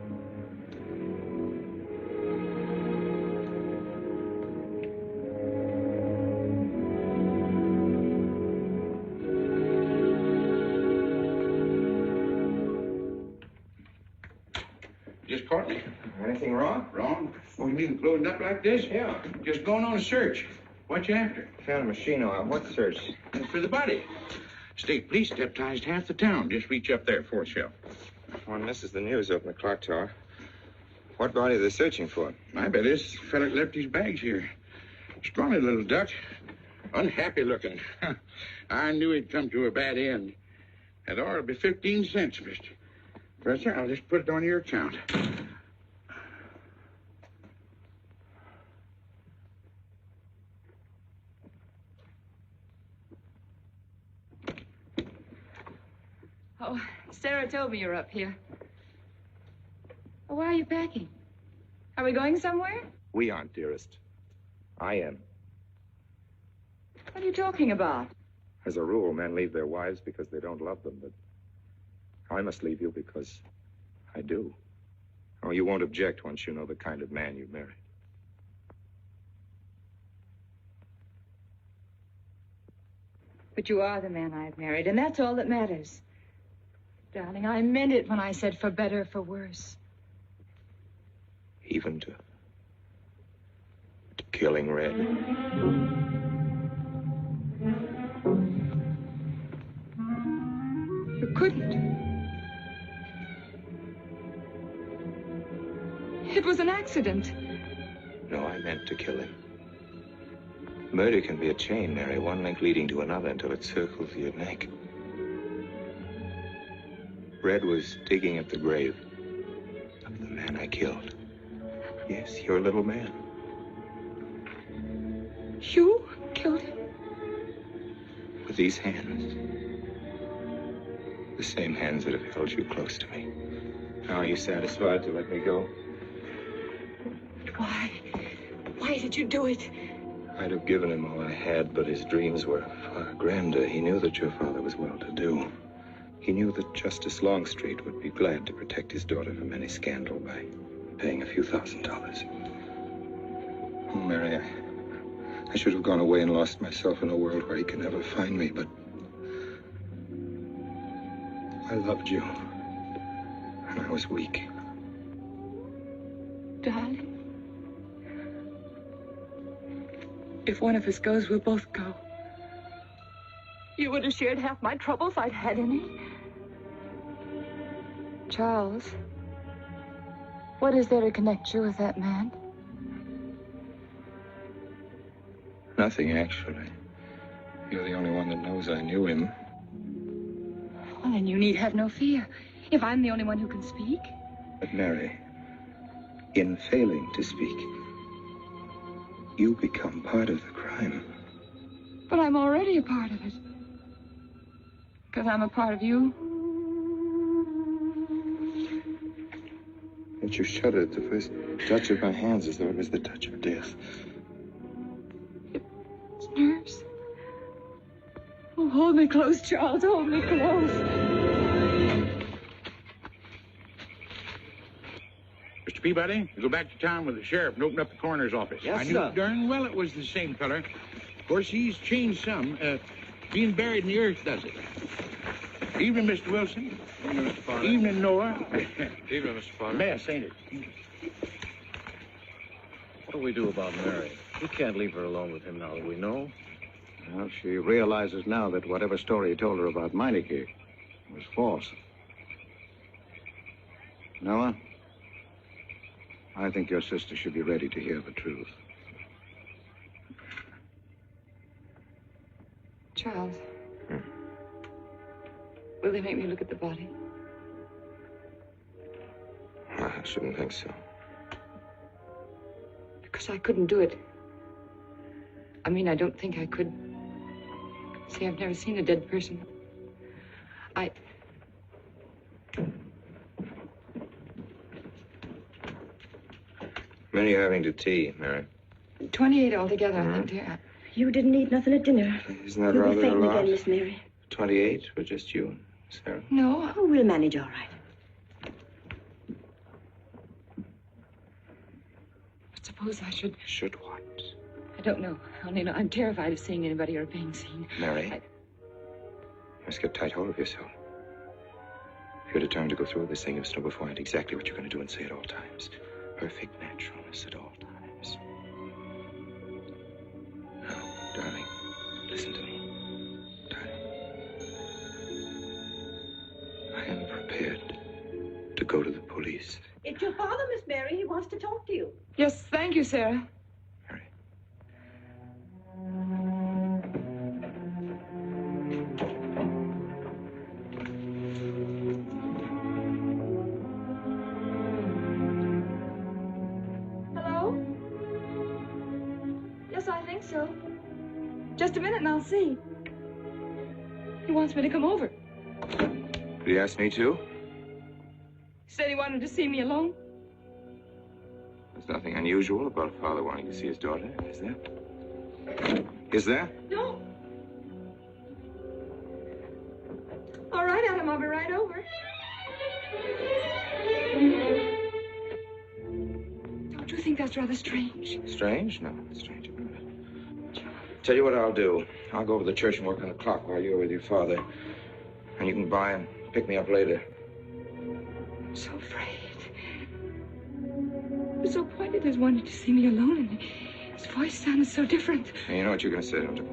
Just caught me. Anything wrong? Wrong? Oh, you mean closing up like this? Yeah. Just going on a search. What you after? Found a machine on what search? For the body. State police deputized half the town. Just reach up there, fourth shelf. One misses the news up in the clock tower. What body are they searching for? I bet this fella left his bags here. Scrawny little duck. Unhappy looking. I knew he'd come to a bad end. That ought to be 15 cents, mister. Professor, I'll just put it on your account. Oh, Sarah told me you're up here. Oh, why are you packing? Are we going somewhere? We aren't, dearest. I am. What are you talking about? As a rule, men leave their wives because they don't love them, but I must leave you because I do. Oh, you won't object once you know the kind of man you married. But you are the man I've married, and that's all that matters. Darling, I meant it when I said for better, for worse. Even to killing Red. You couldn't. It was an accident. No, I meant to kill him. Murder can be a chain, Mary, one link leading to another until it circles your neck. Red was digging at the grave of the man I killed. Yes, your little man. You killed him? With these hands. The same hands that have held you close to me. Now, are you satisfied to let me go? Why? Why did you do it? I'd have given him all I had, but his dreams were far grander. He knew that your father was well-to-do. He knew that Justice Longstreet would be glad to protect his daughter from any scandal by paying a few $1,000s. Oh, Mary, I should have gone away and lost myself in a world where he could never find me, but I loved you, and I was weak. Darling, if one of us goes, we'll both go. You would have shared half my trouble if I'd had any. Charles, what is there to connect you with that man? Nothing, actually. You're the only one that knows I knew him. Well, then you need have no fear. If I'm the only one who can speak. But Mary, in failing to speak, you become part of the crime. But I'm already a part of it. Because I'm a part of you. And you shuddered at the first touch of my hands as though it was the touch of death. It's nerves. Oh, hold me close, Charles. Hold me close. Mr. Peabody, you go back to town with the sheriff and open up the coroner's office. Yes, I knew sir. darn well it was the same feller. Of course, he's changed some. Being buried in the earth does it. Evening, Mr. Wilson. Evening, Mr. Potter. Evening, Noah. Evening, Mr. Potter. Mess, ain't it? What do we do about Mary? We can't leave her alone with him now that we know. Well, she realizes now that whatever story he told her about Meineke was false. Noah, I think your sister should be ready to hear the truth. Charles. Will they make me look at the body? I shouldn't think so. Because I couldn't do it. I mean, I don't think I could. See, I've never seen a dead person. Many are having to tea, Mary. 28 altogether, I think, dear. You didn't eat nothing at dinner. Isn't that You'll be rather a fainting lot? again, Miss Mary. 28 for just you, Sarah? No. Oh, we'll manage all right. But suppose I should... Should what? I don't know. Only know I'm terrified of seeing anybody or being seen. Mary, you must get tight hold of yourself. If you're determined to go through with this thing, you must know beforehand exactly what you're going to do and say at all times. Perfect naturalness at all times. Now, darling, listen to me. Darling. I am prepared to go to the police. It's your father, Miss Mary. He wants to talk to you. Yes, thank you, Sarah. Hello? Yes, I think so. Just a minute and I'll see. He wants me to come over. Did he ask me to? He said he wanted to see me alone. There's nothing unusual about a father wanting to see his daughter, is there? Is there? No. All right, Adam, I'll be right over. Don't you think that's rather strange? Strange? No, nothing strange about it. Tell you what I'll do. I'll go over to the church and work on the clock while you're with your father. And you can by and pick me up later. I'm so afraid. He was so pointed as wanting to see me alone, and his voice sounded so different. And you know what you're going to say, don't you?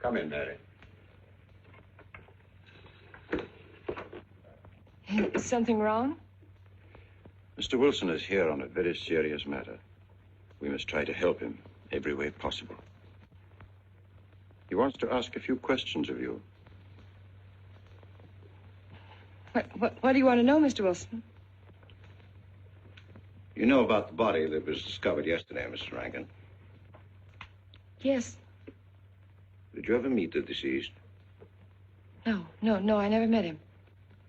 Come in, Mary. Is something wrong? Mr. Wilson is here on a very serious matter. We must try to help him every way possible. He wants to ask a few questions of you. What do you want to know, Mr. Wilson? You know about the body that was discovered yesterday, Mrs. Rankin? Yes. Did you ever meet the deceased? No, I never met him.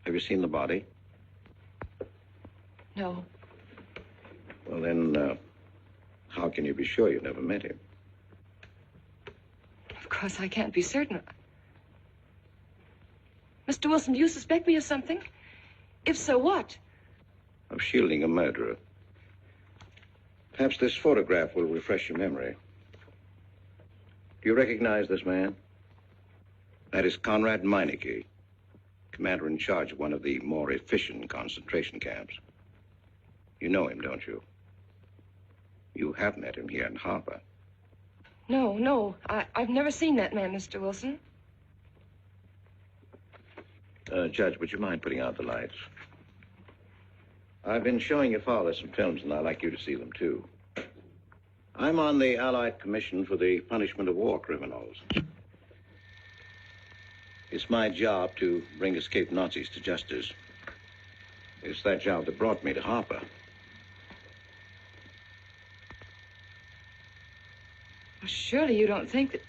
Have you seen the body? No. Well, then, how can you be sure you never met him? Of course, I can't be certain. Mr. Wilson, do you suspect me of something? If so, what? Of shielding a murderer. Perhaps this photograph will refresh your memory. Do you recognize this man? That is Conrad Meineke, commander in charge of one of the more efficient concentration camps. You know him, don't you? You have met him here in Harper. No. I've never seen that man, Mr. Wilson. Judge, would you mind putting out the lights? I've been showing your father some films, and I'd like you to see them, too. I'm on the Allied Commission for the Punishment of War Criminals. It's my job to bring escaped Nazis to justice. It's that job that brought me to Harper. Well, surely you don't think that...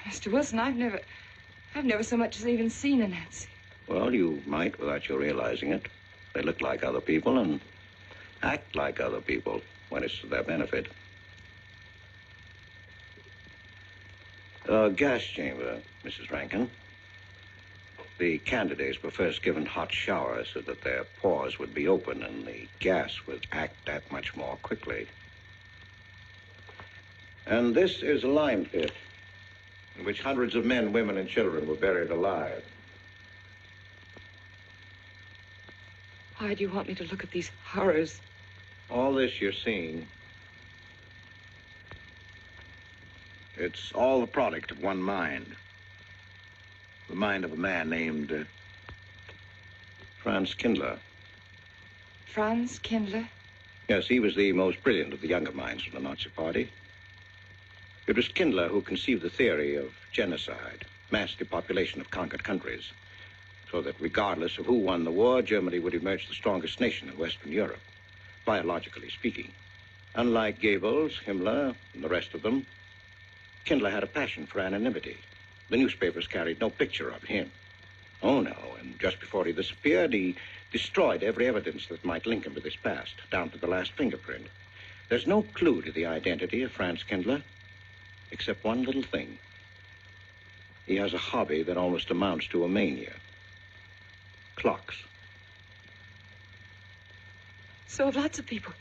Mr. Wilson, I've never so much as even seen a Nazi. Well, you might without your realizing it. They look like other people and act like other people when it's to their benefit. A gas chamber, Mrs. Rankin. The candidates were first given hot showers so that their pores would be open and the gas would act that much more quickly. And this is a lime pit in which hundreds of men, women, and children were buried alive. Why do you want me to look at these horrors? All this you're seeing, it's all the product of one mind. The mind of a man named Franz Kindler. Franz Kindler? Yes, he was the most brilliant of the younger minds of the Nazi Party. It was Kindler who conceived the theory of genocide, mass depopulation of conquered countries, so that regardless of who won the war, Germany would emerge the strongest nation in Western Europe, biologically speaking. Unlike Goebbels, Himmler, and the rest of them, Kindler had a passion for anonymity. The newspapers carried no picture of him. Oh, no, and just before he disappeared, he destroyed every evidence that might link him to this past, down to the last fingerprint. There's no clue to the identity of Franz Kindler, except one little thing. He has a hobby that almost amounts to a mania. Clocks. So have lots of people.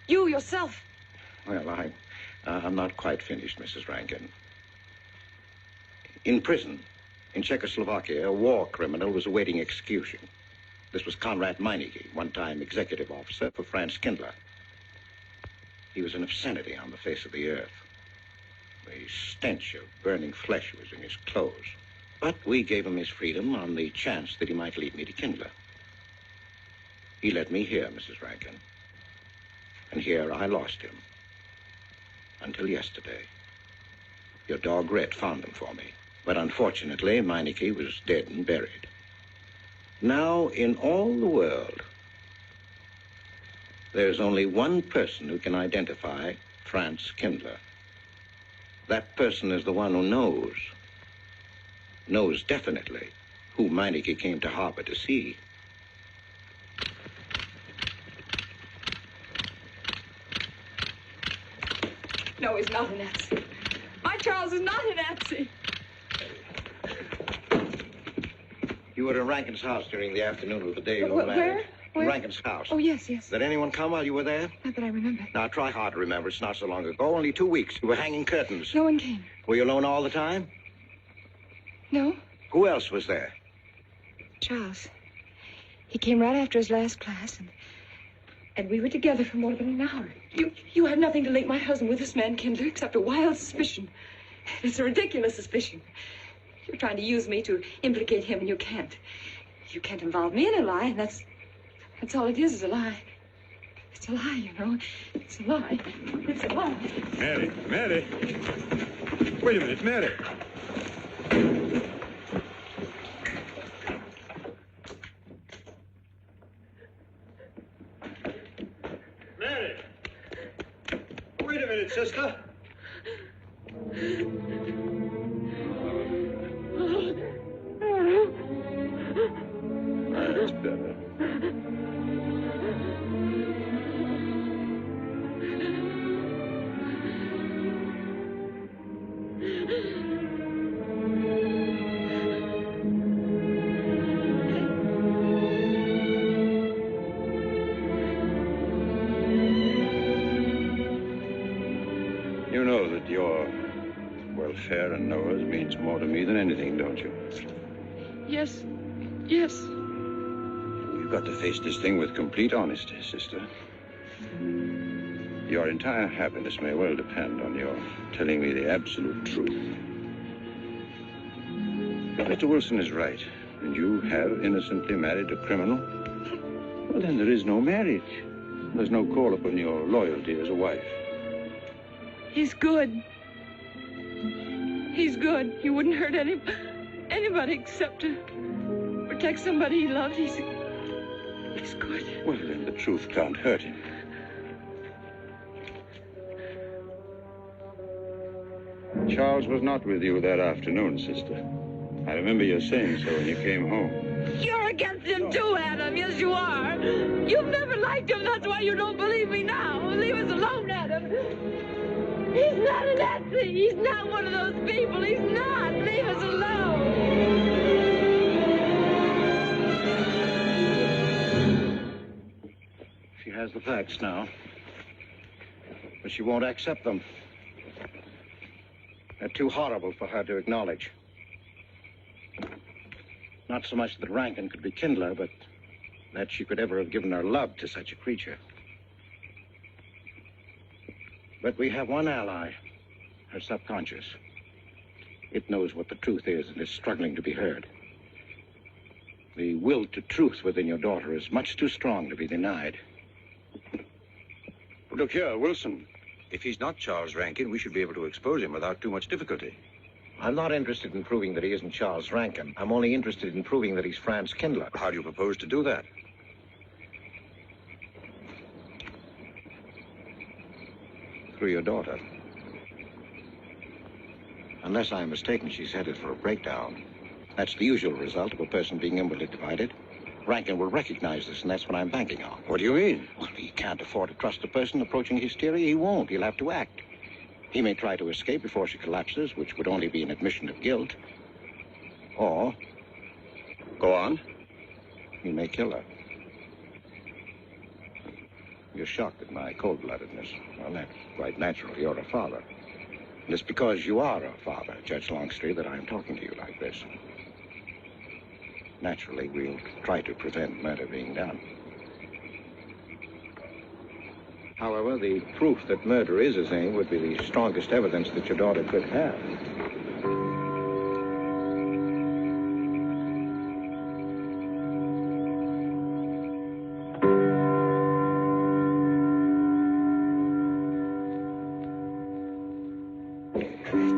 You yourself. Well, I'm not quite finished, Mrs. Rankin. In prison, in Czechoslovakia, a war criminal was awaiting execution. This was Conrad Meineke, one-time executive officer for Franz Kindler. He was an obscenity on the face of the earth. The stench of burning flesh was in his clothes. But we gave him his freedom on the chance that he might lead me to Kindler. He led me here, Mrs. Rankin. And here I lost him. Until yesterday. Your dog Red found him for me. But unfortunately, Meineke was dead and buried. Now, in all the world, there's only one person who can identify Franz Kindler. That person is the one who knows definitely who Meineke came to Harper to see. No, he's not a Nazi. My Charles is not a Nazi. You were in Rankin's house during the afternoon of the day you were married. Where? In Rankin's house. Oh, yes. Did anyone come while you were there? Not that I remember. Now, try hard to remember. It's not so long ago. Only 2 weeks. You were hanging curtains. No one came. Were you alone all the time? No. Who else was there? Charles. He came right after his last class, and we were together for more than an hour. You had nothing to link my husband with this man, Kindler, except a wild suspicion. It's a ridiculous suspicion. You're trying to use me to implicate him, and you can't. You can't involve me in a lie, and that's all it is a lie. It's a lie, you know. It's a lie. It's a lie. Mary. Wait a minute, Mary. it, sister? That's better. You know that your welfare and Noah's means more to me than anything, don't you? Yes. Yes. You've got to face this thing with complete honesty, sister. Your entire happiness may well depend on your telling me the absolute truth. If Mr. Wilson is right, and you have innocently married a criminal, well, then there is no marriage. There's no call upon your loyalty as a wife. He's good. He's good. He wouldn't hurt anybody except to protect somebody he loved. He's good. Well, then the truth can't hurt him. Charles was not with you that afternoon, sister. I remember you saying so when you came home. You're against him too, Adam. Yes, you are. You've never liked him. That's why you don't believe me now. Leave us alone, Adam. He's not a Nazi. He's not one of those people. He's not. Leave us alone. She has the facts now, but she won't accept them. They're too horrible for her to acknowledge. Not so much that Rankin could be Kindler, but that she could ever have given her love to such a creature. But we have one ally, her subconscious. It knows what the truth is and is struggling to be heard. The will to truth within your daughter is much too strong to be denied. Look here, Wilson. If he's not Charles Rankin, we should be able to expose him without too much difficulty. I'm not interested in proving that he isn't Charles Rankin. I'm only interested in proving that he's Franz Kindler. How do you propose to do that? Through your daughter. Unless I'm mistaken, she's headed for a breakdown. That's the usual result of a person being inwardly divided. Rankin will recognize this, and that's what I'm banking on. What do you mean? Well, he can't afford to trust a person approaching hysteria. He won't. He'll have to act. He may try to escape before she collapses, which would only be an admission of guilt. Or... Go on. He may kill her. You're shocked at my cold-bloodedness. Well, that's quite natural. You're a father. And it's because you are a father, Judge Longstreet, that I'm talking to you like this. Naturally, we'll try to prevent murder being done. However, the proof that murder is his aim would be the strongest evidence that your daughter could have.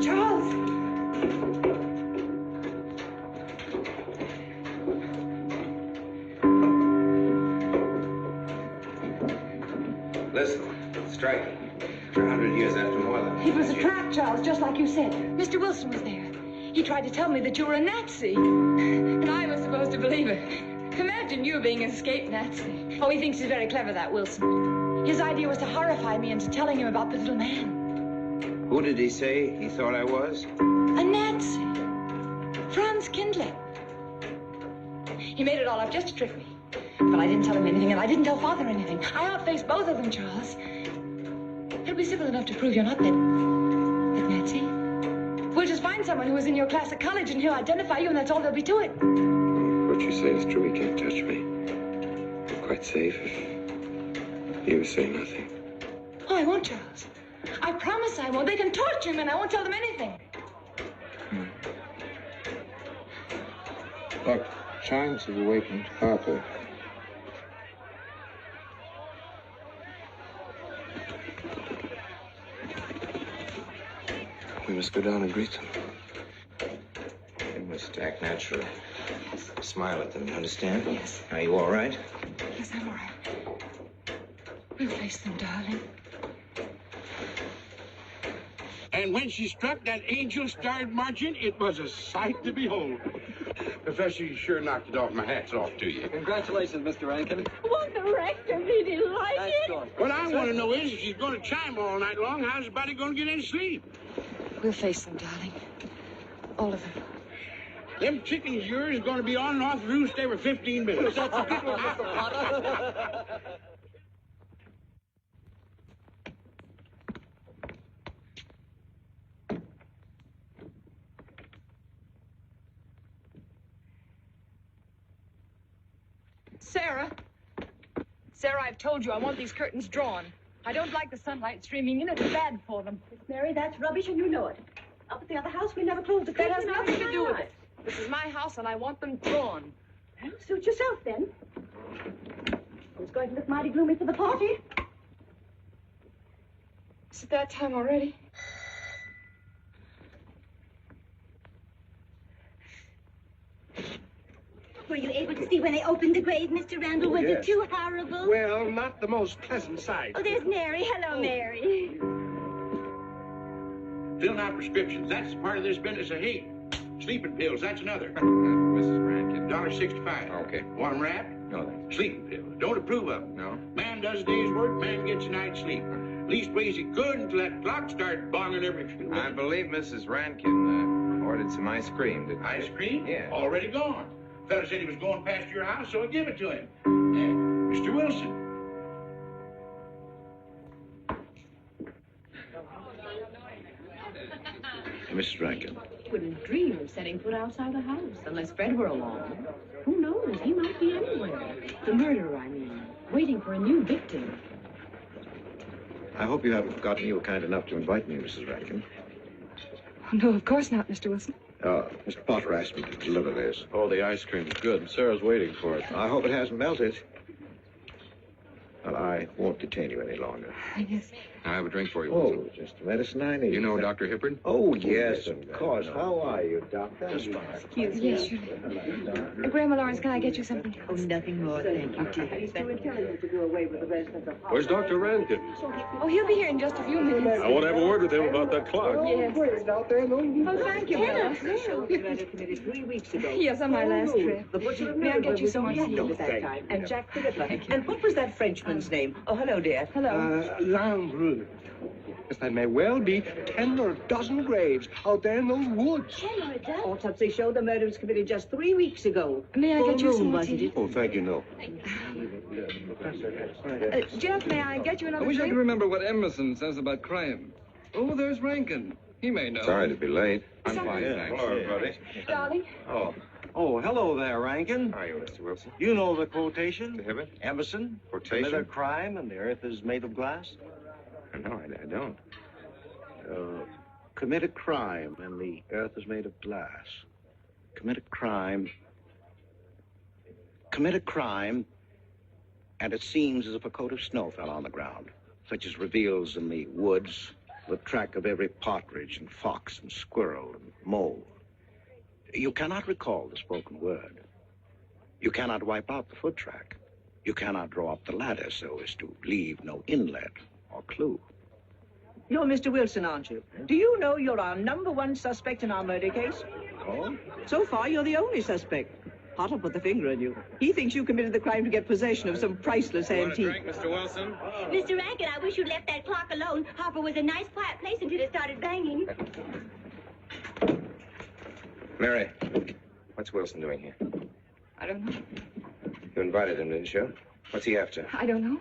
Charles! Listen, strike. For 100 years after more than... It was a trap, Charles, just like you said. Mr. Wilson was there. He tried to tell me that you were a Nazi. And I was supposed to believe it. Imagine you being an escaped Nazi. Oh, he thinks he's very clever, that Wilson. His idea was to horrify me into telling him about the little man. Who did he say he thought I was? A Nazi. Franz Kindler. He made it all up just to trick me. But I didn't tell him anything, and I didn't tell Father anything. I outfaced both of them, Charles. It'll be simple enough to prove you're not that Nazi. We'll just find someone who was in your class at college, and he'll identify you, and that's all there'll be to it. What you say is true. He can't touch me. I'm quite safe if you say nothing. Oh, I won't, Charles. I promise I won't. They can torture him, and I won't tell them anything. Look, chimes have awakened Harper. We must go down and greet them. You must act natural. Smile at them, you understand? Yes. Are you all right? Yes, I'm all right. We'll face them, darling. And when she struck that angel starred marching, it was a sight to behold. Professor, you sure knocked it off. My hat's off to you. Congratulations, Mr. Rankin. Won't the rector be delighted? What I want to know is, if she's going to chime all night long, how's the body going to get any sleep? We'll face them, darling. All of them. Them chickens of yours are going to be on and off the roost every 15 minutes. That's a good one, Mr. Potter. Sarah. Sarah, I've told you I want these curtains drawn. I don't like the sunlight streaming in. It's bad for them. Miss Mary, that's rubbish and you know it. Up at the other house, we never closed the curtains. That has nothing to do with it. This is my house and I want them drawn. Well, suit yourself then. It's going to look mighty gloomy for the party. Is it that time already? Were you able to see when they opened the grave, Mr. Randall? Was it too horrible? Well, not the most pleasant sight. Oh, there's Mary. Hello, Mary. Filling out prescriptions, that's part of this business of hate. Sleeping pills, that's another. Mrs. Rankin. $1.65. Okay. Want them wrapped? No, thanks. Sleeping pills. Don't approve of them. No. Man does a day's work, man gets a night's sleep. Leastways he could until that clock starts bonging every few minutes. I believe Mrs. Rankin ordered some ice cream, didn't she? Ice cream? Yeah. Already gone. Fella said he was going past your house, so I give it to him. Mr. Wilson. Mrs. Rankin. Wouldn't dream of setting foot outside the house unless Fred were along. Who knows? He might be anywhere. The murderer, I mean. Waiting for a new victim. I hope you haven't forgotten you were kind enough to invite me, Mrs. Rankin. Oh, no, of course not, Mr. Wilson. Mr. Potter asked me to deliver this. Oh, the ice cream's good. Sarah's waiting for it. I hope it hasn't melted. Well, I won't detain you any longer. Yes. I have a drink for you. Oh, just the medicine I need. You know Dr. Hippard? Oh, yes, of course. How are you, Doctor? Excuse me. Yes, sure. Grandma Lawrence, can I get you something? Oh, nothing more, thank you, dear. He's too intelligent to do away with the rest of the party. Where's Dr. Rankin? Oh, he'll be here in just a few minutes. I want to have a word with him about that clock. Yes. Oh, thank you, Bella. Committee 3 weeks ago. Yes, on my last trip. The butcher May I get you some more tea? at that time, and Jack the Ripper. And what was that Frenchman's name? Oh, hello, dear. Hello. Landru. Yes, that may well be 10 or a dozen graves out there in those woods. Autopsy showed the murder was committed just 3 weeks ago. May I get you some more wasn't tea? it? Oh, thank you, no. Jeff, may I get you another I wish I drink? could remember what Emerson says about crime. Oh, there's Rankin. He may know. Sorry to be late. I'm fine, thanks. Hello, everybody. Darling. Oh, hello there, Rankin. How are you, Mr. Wilson? You know the quotation? The Hibbert? Emerson? Quotation? Commit a crime and the earth is made of glass? No, I don't. Commit a crime and the earth is made of glass. Commit a crime. Commit a crime, and it seems as if a coat of snow fell on the ground, such as reveals in the woods the track of every partridge and fox and squirrel and mole. You cannot recall the spoken word. You cannot wipe out the foot track. You cannot draw up the ladder so as to leave no inlet or clue. You're Mr. Wilson, aren't you? Do you know you're our #1 suspect in our murder case? Oh? So far, you're the only suspect. Potter put the finger on you. He thinks you committed the crime to get possession of some priceless antique. Mr. Wilson? Mr. Rankin, I wish you'd left that clock alone. Harper was a nice, quiet place until it started banging. Mary, what's Wilson doing here? I don't know. You invited him, didn't you? What's he after? I don't know.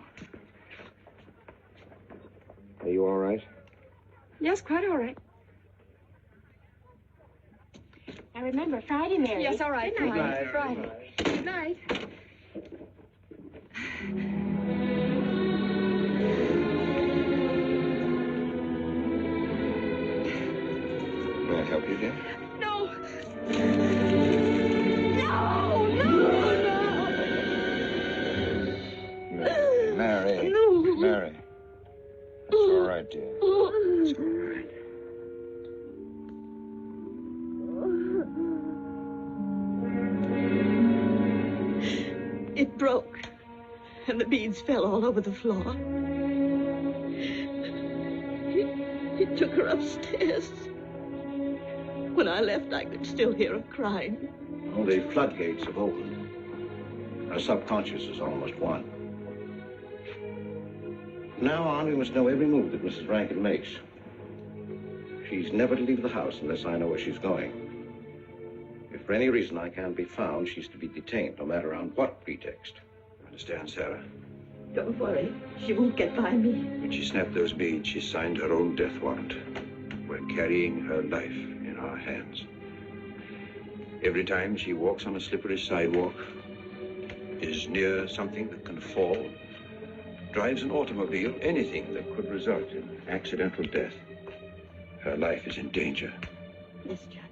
Are you all right? Yes, quite all right. Now remember, Friday, Mary. Yes, all right. Good night. Friday. Good night. May I help you, dear? No. Mary. No. Mary. It's all right, dear. It's all right. It broke, and the beads fell all over the floor. He took her upstairs. When I left, I could still hear her crying. All the floodgates have opened. Our subconscious is almost won. From now on, we must know every move that Mrs. Rankin makes. She's never to leave the house unless I know where she's going. If for any reason I can't be found, she's to be detained, no matter on what pretext. Understand, Sarah? Don't worry. She won't get by me. When she snapped those beads, she signed her own death warrant. We're carrying her life in our hands. Every time she walks on a slippery sidewalk, is near something that can fall, drives an automobile, anything that could result in accidental death, her life is in danger. Yes, Judge.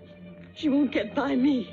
She won't get by me.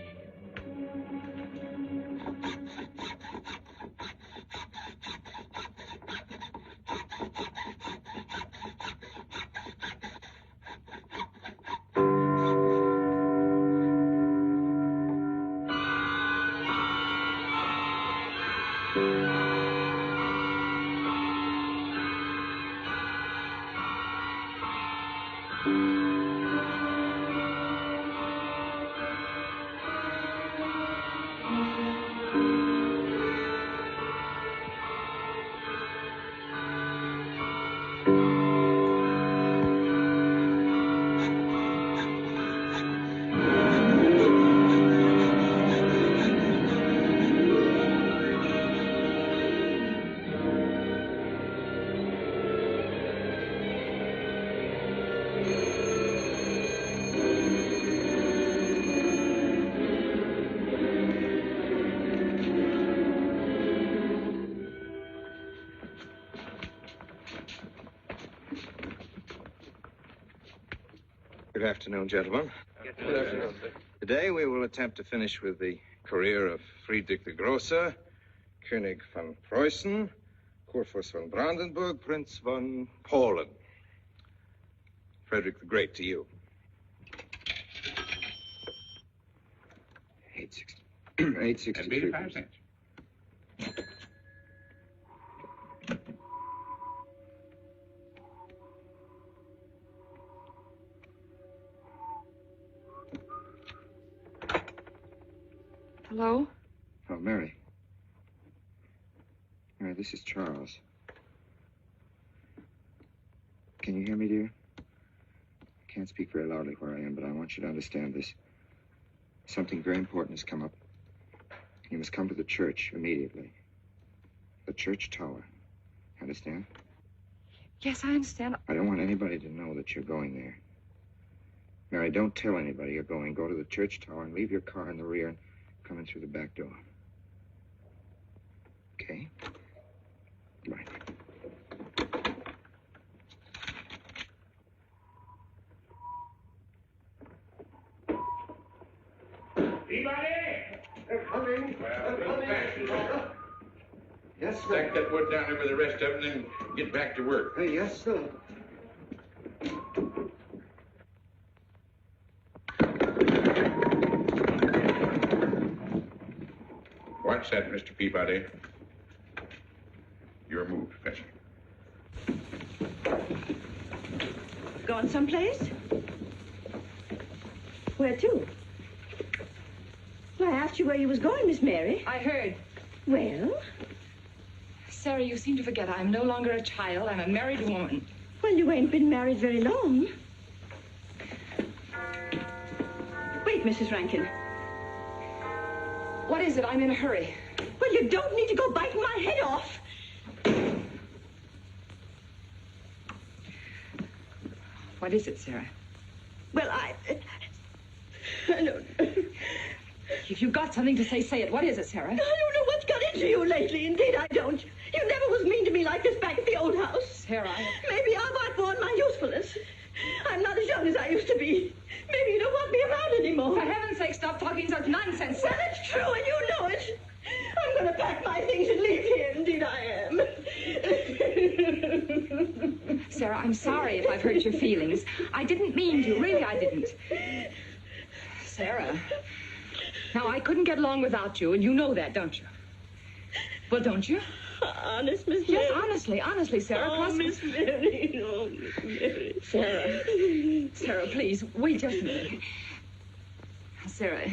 Good afternoon, gentlemen. Good afternoon, sir. Today we will attempt to finish with the career of Friedrich the Grosser, König von Preußen, Kurfürst von Brandenburg, Prince von Polen. Frederick the Great to you. 863. 85 cents. Hello? Oh, Mary. Mary, this is Charles. Can you hear me, dear? I can't speak very loudly where I am, but I want you to understand this. Something very important has come up. You must come to the church immediately. The church tower. Understand? Yes, I understand. I don't want anybody to know that you're going there. Mary, don't tell anybody you're going. Go to the church tower and leave your car in the rear and come in through the back door. Okay? Right. Anybody? They're coming. Well, they're coming. Yes, sir. Stack that wood down there with the rest of them, then get back to work. Yes, sir. What's that, Mr. Peabody? Your move, Professor. Gone someplace? Where to? Well, I asked you where you was going, Miss Mary. I heard. Well? Sarah, you seem to forget I'm no longer a child. I'm a married woman. Well, you ain't been married very long. Wait, Mrs. Rankin. What is it? I'm in a hurry. Well, you don't need to go biting my head off. What is it, Sarah? Well, I don't... If you've got something to say, say it. What is it, Sarah? I don't know what's got into you lately. Indeed, I don't. You never was mean to me like this back at the old house. Sarah, Maybe I've outgrown my usefulness. I'm not as young as I used to be. Maybe you don't want me around anymore. For heaven's sake, stop talking such nonsense. Well, it's true, and you know it. I'm going to pack my things and leave here. Indeed, I am. Sarah, I'm sorry if I've hurt your feelings. I didn't mean to. Really, I didn't. Sarah. Now, I couldn't get along without you, and you know that, don't you? Well, don't you? Honest, Miss Yes, Mary? honestly, Sarah. Oh, Cross- Miss Mary. Oh, Miss Mary. Sarah, please, wait just a minute. Sarah,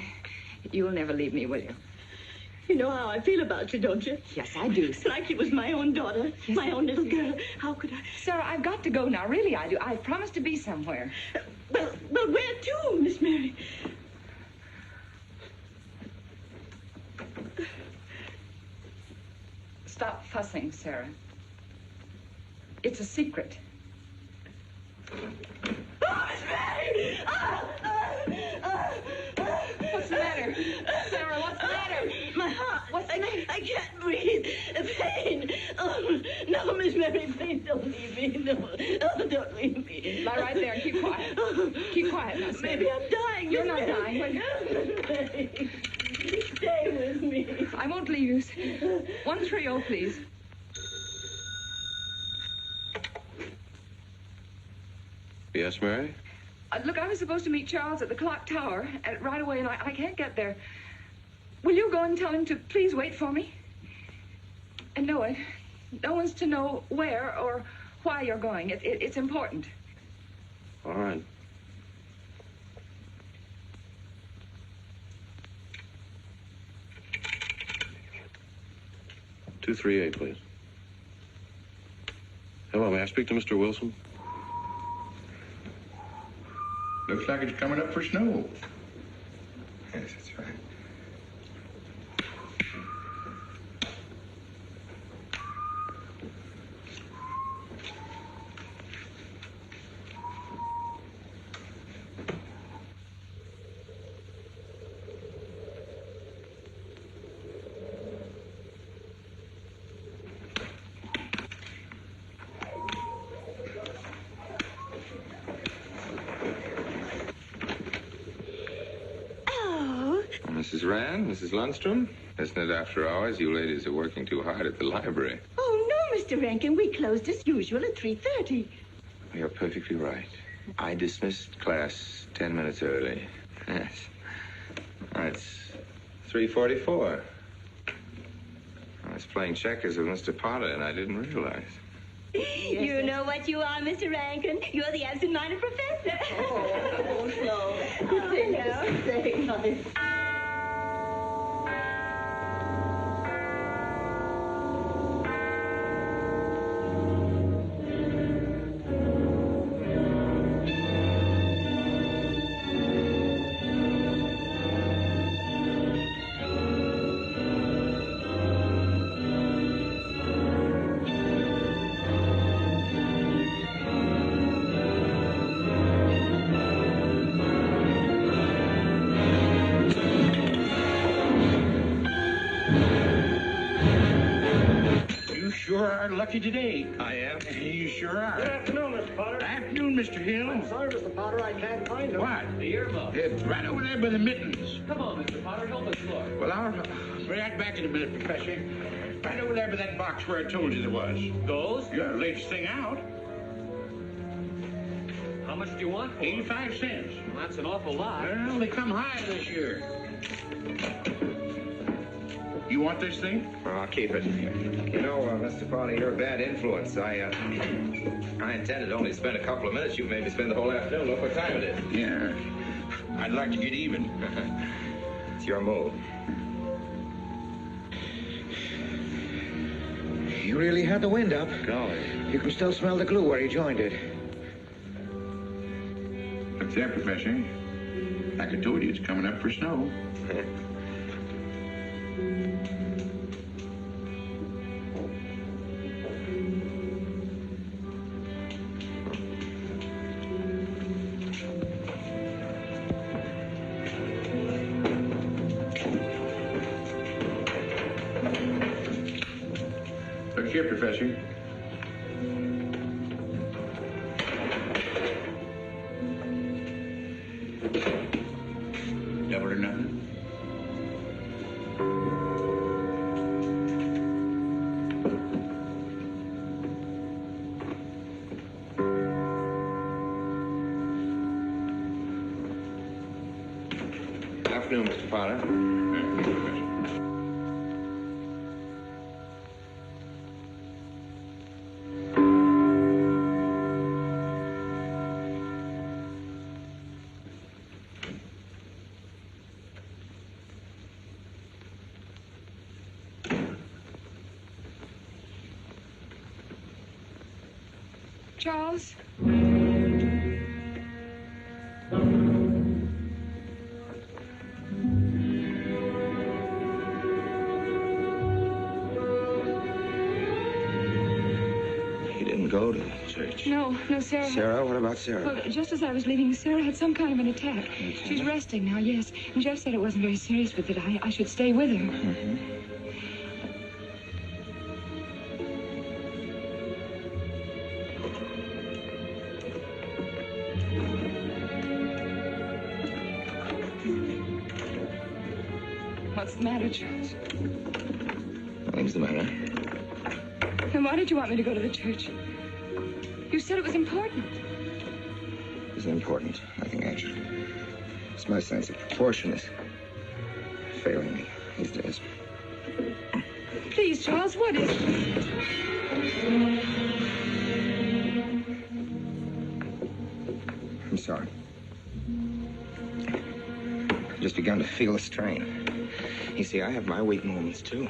you'll never leave me, will you? You know how I feel about you, don't you? Yes, I do. Like you was my own daughter, my own little girl. How could I? Sarah, I've got to go now. Really, I do. I've promised to be somewhere. Well, where to, Miss Mary? Stop fussing, Sarah. It's a secret. Oh, Miss Mary! What's the matter? Sarah, what's the matter? My heart. What's the matter? I can't breathe. Pain. Oh, no, Miss Mary, please don't leave me. No, oh, don't leave me. Lie right there and keep quiet. Keep quiet now, Sarah. Maybe I'm dying. You're Miss not Mary. dying. Miss Mary, stay with me. I won't leave you. 130, please. Yes, Mary? Look, I was supposed to meet Charles at the clock tower right away, and I can't get there. Will you go and tell him to please wait for me? And no one's to know where or why you're going. It's important. All right. "238, please. Hello, may I speak to Mr. Wilson? Looks like it's coming up for snow. Yes, that's right. Mrs. Rand, Mrs. Lundstrom, isn't it after hours? You ladies are working too hard at the library. Oh, no, Mr. Rankin. We closed as usual at 3:30. You're perfectly right. I dismissed class 10 minutes early. Yes. It's 3:44. I was playing checkers with Mr. Potter, and I didn't realize. You know what you are, Mr. Rankin. You're the absent-minded professor. Oh, no. Say, Lucky today. I am. You sure are. Good afternoon, Mr. Potter. Afternoon, Mr. Hill. I'm sorry, Mr. Potter, I can't find him. What? The earmuff. It's right over there by the mittens. Come on, Mr. Potter, help us look. Well, I'll be right back in a minute, Professor. Right over there by that box where I told you there was. Those? Yeah, latest thing out. How much do you want for 85 cents. Well, that's an awful lot. Well, they come high this year. You want this thing? Well, I'll keep it. You know, Mr. Potter, you're a bad influence. I intended only to spend a couple of minutes. You made me spend the whole afternoon. Look what time it is. Yeah. I'd like to get even. It's your move. You really had the wind up. Golly. You can still smell the glue where you joined it. What's that, Professor? Like I told you, it's coming up for snow. Look here, Professor. Double or nothing? Afternoon, Mr. Potter. Charles? He didn't go to the church. No, Sarah. Sarah? What about Sarah? Well, just as I was leaving, Sarah had some kind of an attack. She's resting now, yes. And Jeff said it wasn't very serious, but that I should stay with her. Mm-hmm. What's the matter, Charles? Nothing's the matter. Then why did you want me to go to the church? You said it was important. It's important. Nothing actually. It's my sense of proportion is failing me these days. Please, Charles, what is it? I'm sorry. I've just begun to feel the strain. You see, I have my weak moments, too.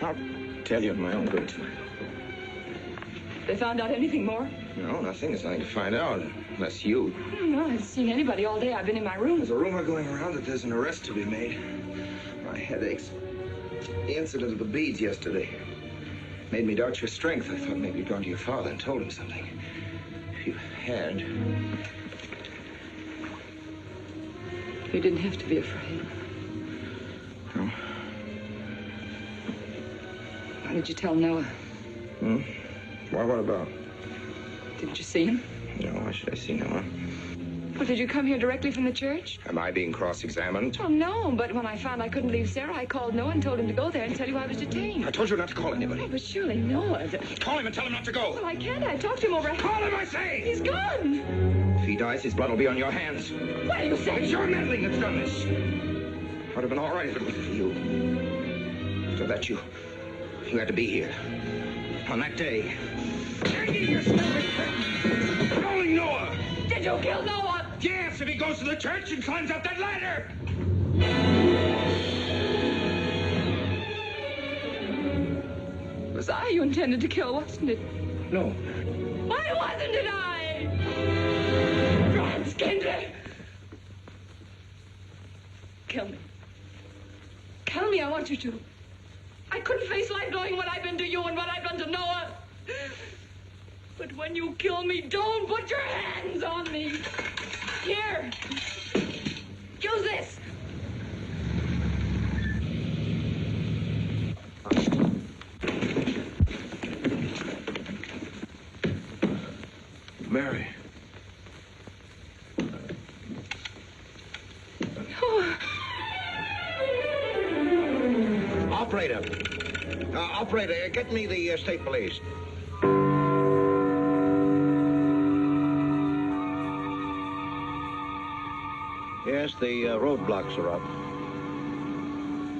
I'll tell you in my own good time. They found out anything more? No, nothing. There's nothing to find out, unless you. No, I haven't seen anybody all day. I've been in my room. There's a rumor going around that there's an arrest to be made. My head aches. The incident of the beads yesterday made me doubt your strength. I thought maybe you'd gone to your father and told him something. If you had... You didn't have to be afraid. No. Why did you tell Noah? Hmm? Why, what about? Didn't you see him? No, why should I see Noah? Well, did you come here directly from the church? Am I being cross-examined? Oh, no, but when I found I couldn't leave Sarah, I called Noah and told him to go there and tell you I was detained. I told you not to call anybody. Oh, but surely Noah... Call him and tell him not to go. Well, I can't. I talked to him over... Call him, I say! He's gone! If he dies, his blood will be on your hands. What do you say? It's your meddling that's done this. I'd have been all right if it wasn't for you. So that you had to be here. On that day. Calling Noah! Did you kill Noah? Yes, if he goes to the church and climbs up that ladder! It was I you intended to kill, wasn't it? No. Why wasn't it I? Franz Kindler! Kill me. Kill me, I want you to. I couldn't face life knowing what I've been to you and what I've done to Noah. But when you kill me, don't put your hands on me. Here. Use this. Mary. Operator, get me the state police. Yes, the roadblocks are up.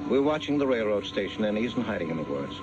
We're watching the railroad station, and he isn't hiding in the woods.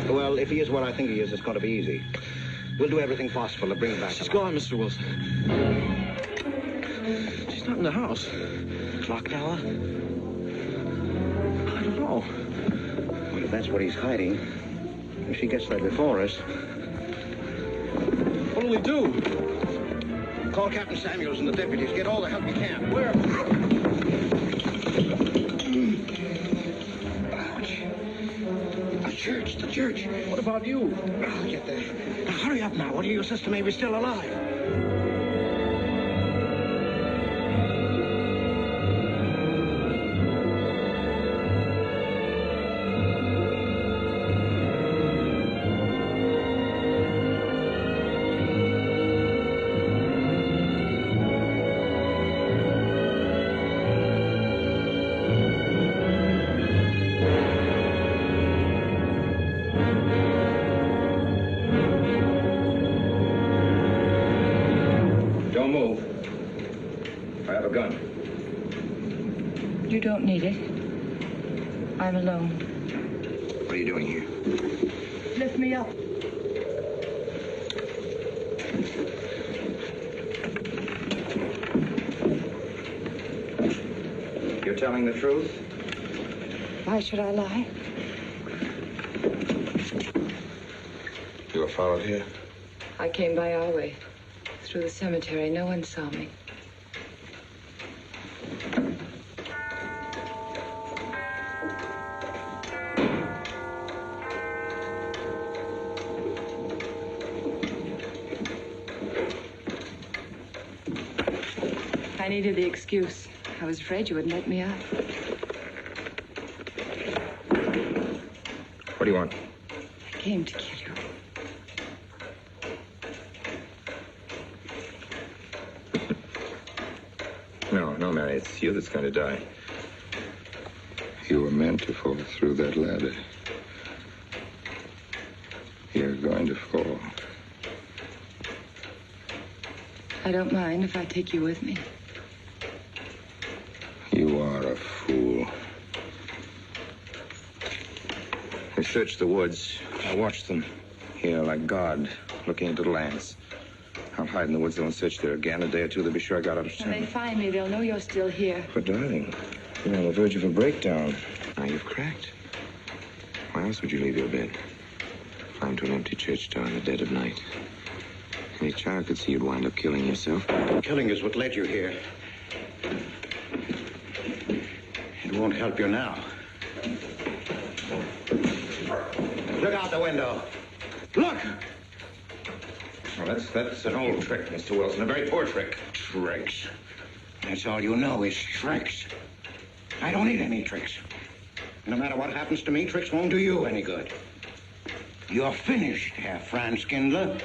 Well, if he is what I think he is, it's going to be easy. We'll do everything possible to bring him back. She's gone, Mr. Wilson. She's not in the house. Clock tower? I don't know. Well, if that's what he's hiding, If she gets there before us. What'll we do? Call Captain Samuels and the deputies. Get all the help you can. Where? The church. What about you? I'll get there. Now, hurry up now. What are your sister maybe still alive? You don't need it. I'm alone. What are you doing here? Lift me up. You're telling the truth? Why should I lie? You were followed here? I came by our way. Through the cemetery. No one saw me. I needed the excuse. I was afraid you wouldn't let me out. What do you want? I came to kill you. No, Mary, it's you that's going to die. You were meant to fall through that ladder. You're going to fall. I don't mind if I take you with me. You are a fool. I searched the woods. I watched them. Here, like God, looking into the lands. I'll hide in the woods, and search there again. A day or two, they'll be sure I got out of town. When they find me, they'll know you're still here. But, darling, you're on the verge of a breakdown. Now you've cracked. Why else would you leave your bed? Climb to an empty church door in the dead of night. Any child could see you'd wind up killing yourself. Killing is what led you here. It won't help you now. Look out the window. Look! Well, that's an old trick, Mr. Wilson. A very poor trick. Tricks. That's all you know is tricks. I don't need any tricks. No matter what happens to me, tricks won't do you any good. You're finished, Herr Franz Kindler.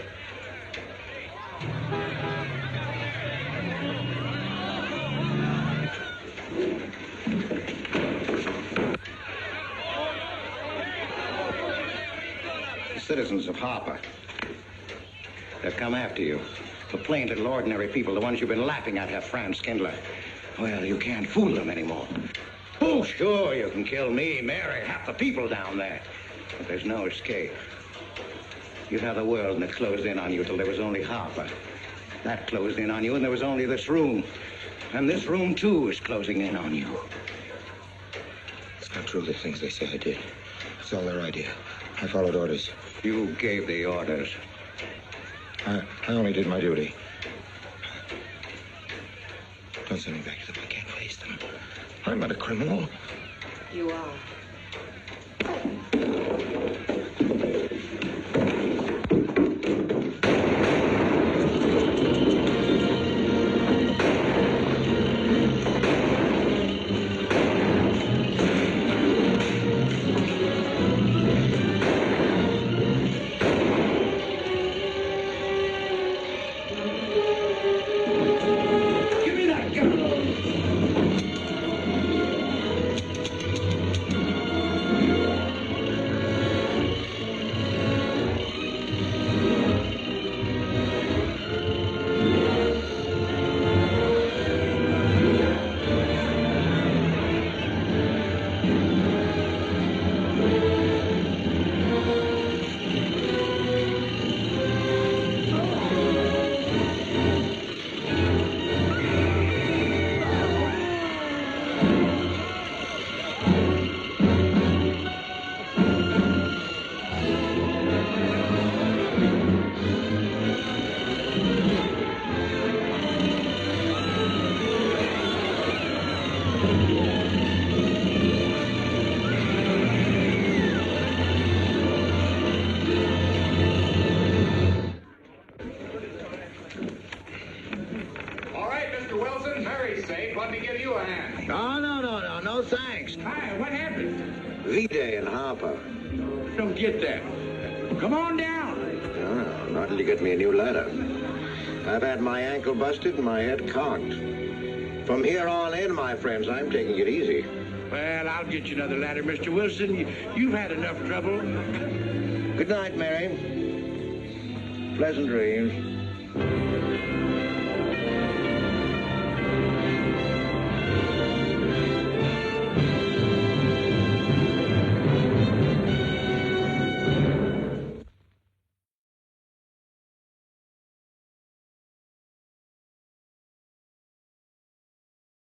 The citizens of Harper. They've come after you. The plain little ordinary people, the ones you've been laughing at, Herr Franz Kindler. Well, you can't fool them anymore. Oh, sure, you can kill me, Mary, half the people down there. But there's no escape. You have the world, and it closed in on you till there was only Harper. That closed in on you, and there was only this room. And this room, too, is closing in on you. It's not true, the things they say I did. It's all their idea. I followed orders. You gave the orders. I only did my duty. Don't send me back to them. I can't face them. I'm not a criminal. You are. Give me that gun! Thanks. Hi, what happened? V-Day in Harper. Don't get that. Come on down. Oh, not till you get me a new ladder. I've had my ankle busted and my head cocked. From here on in, my friends, I'm taking it easy. Well, I'll get you another ladder, Mr. Wilson. You've had enough trouble. Good night, Mary. Pleasant dreams.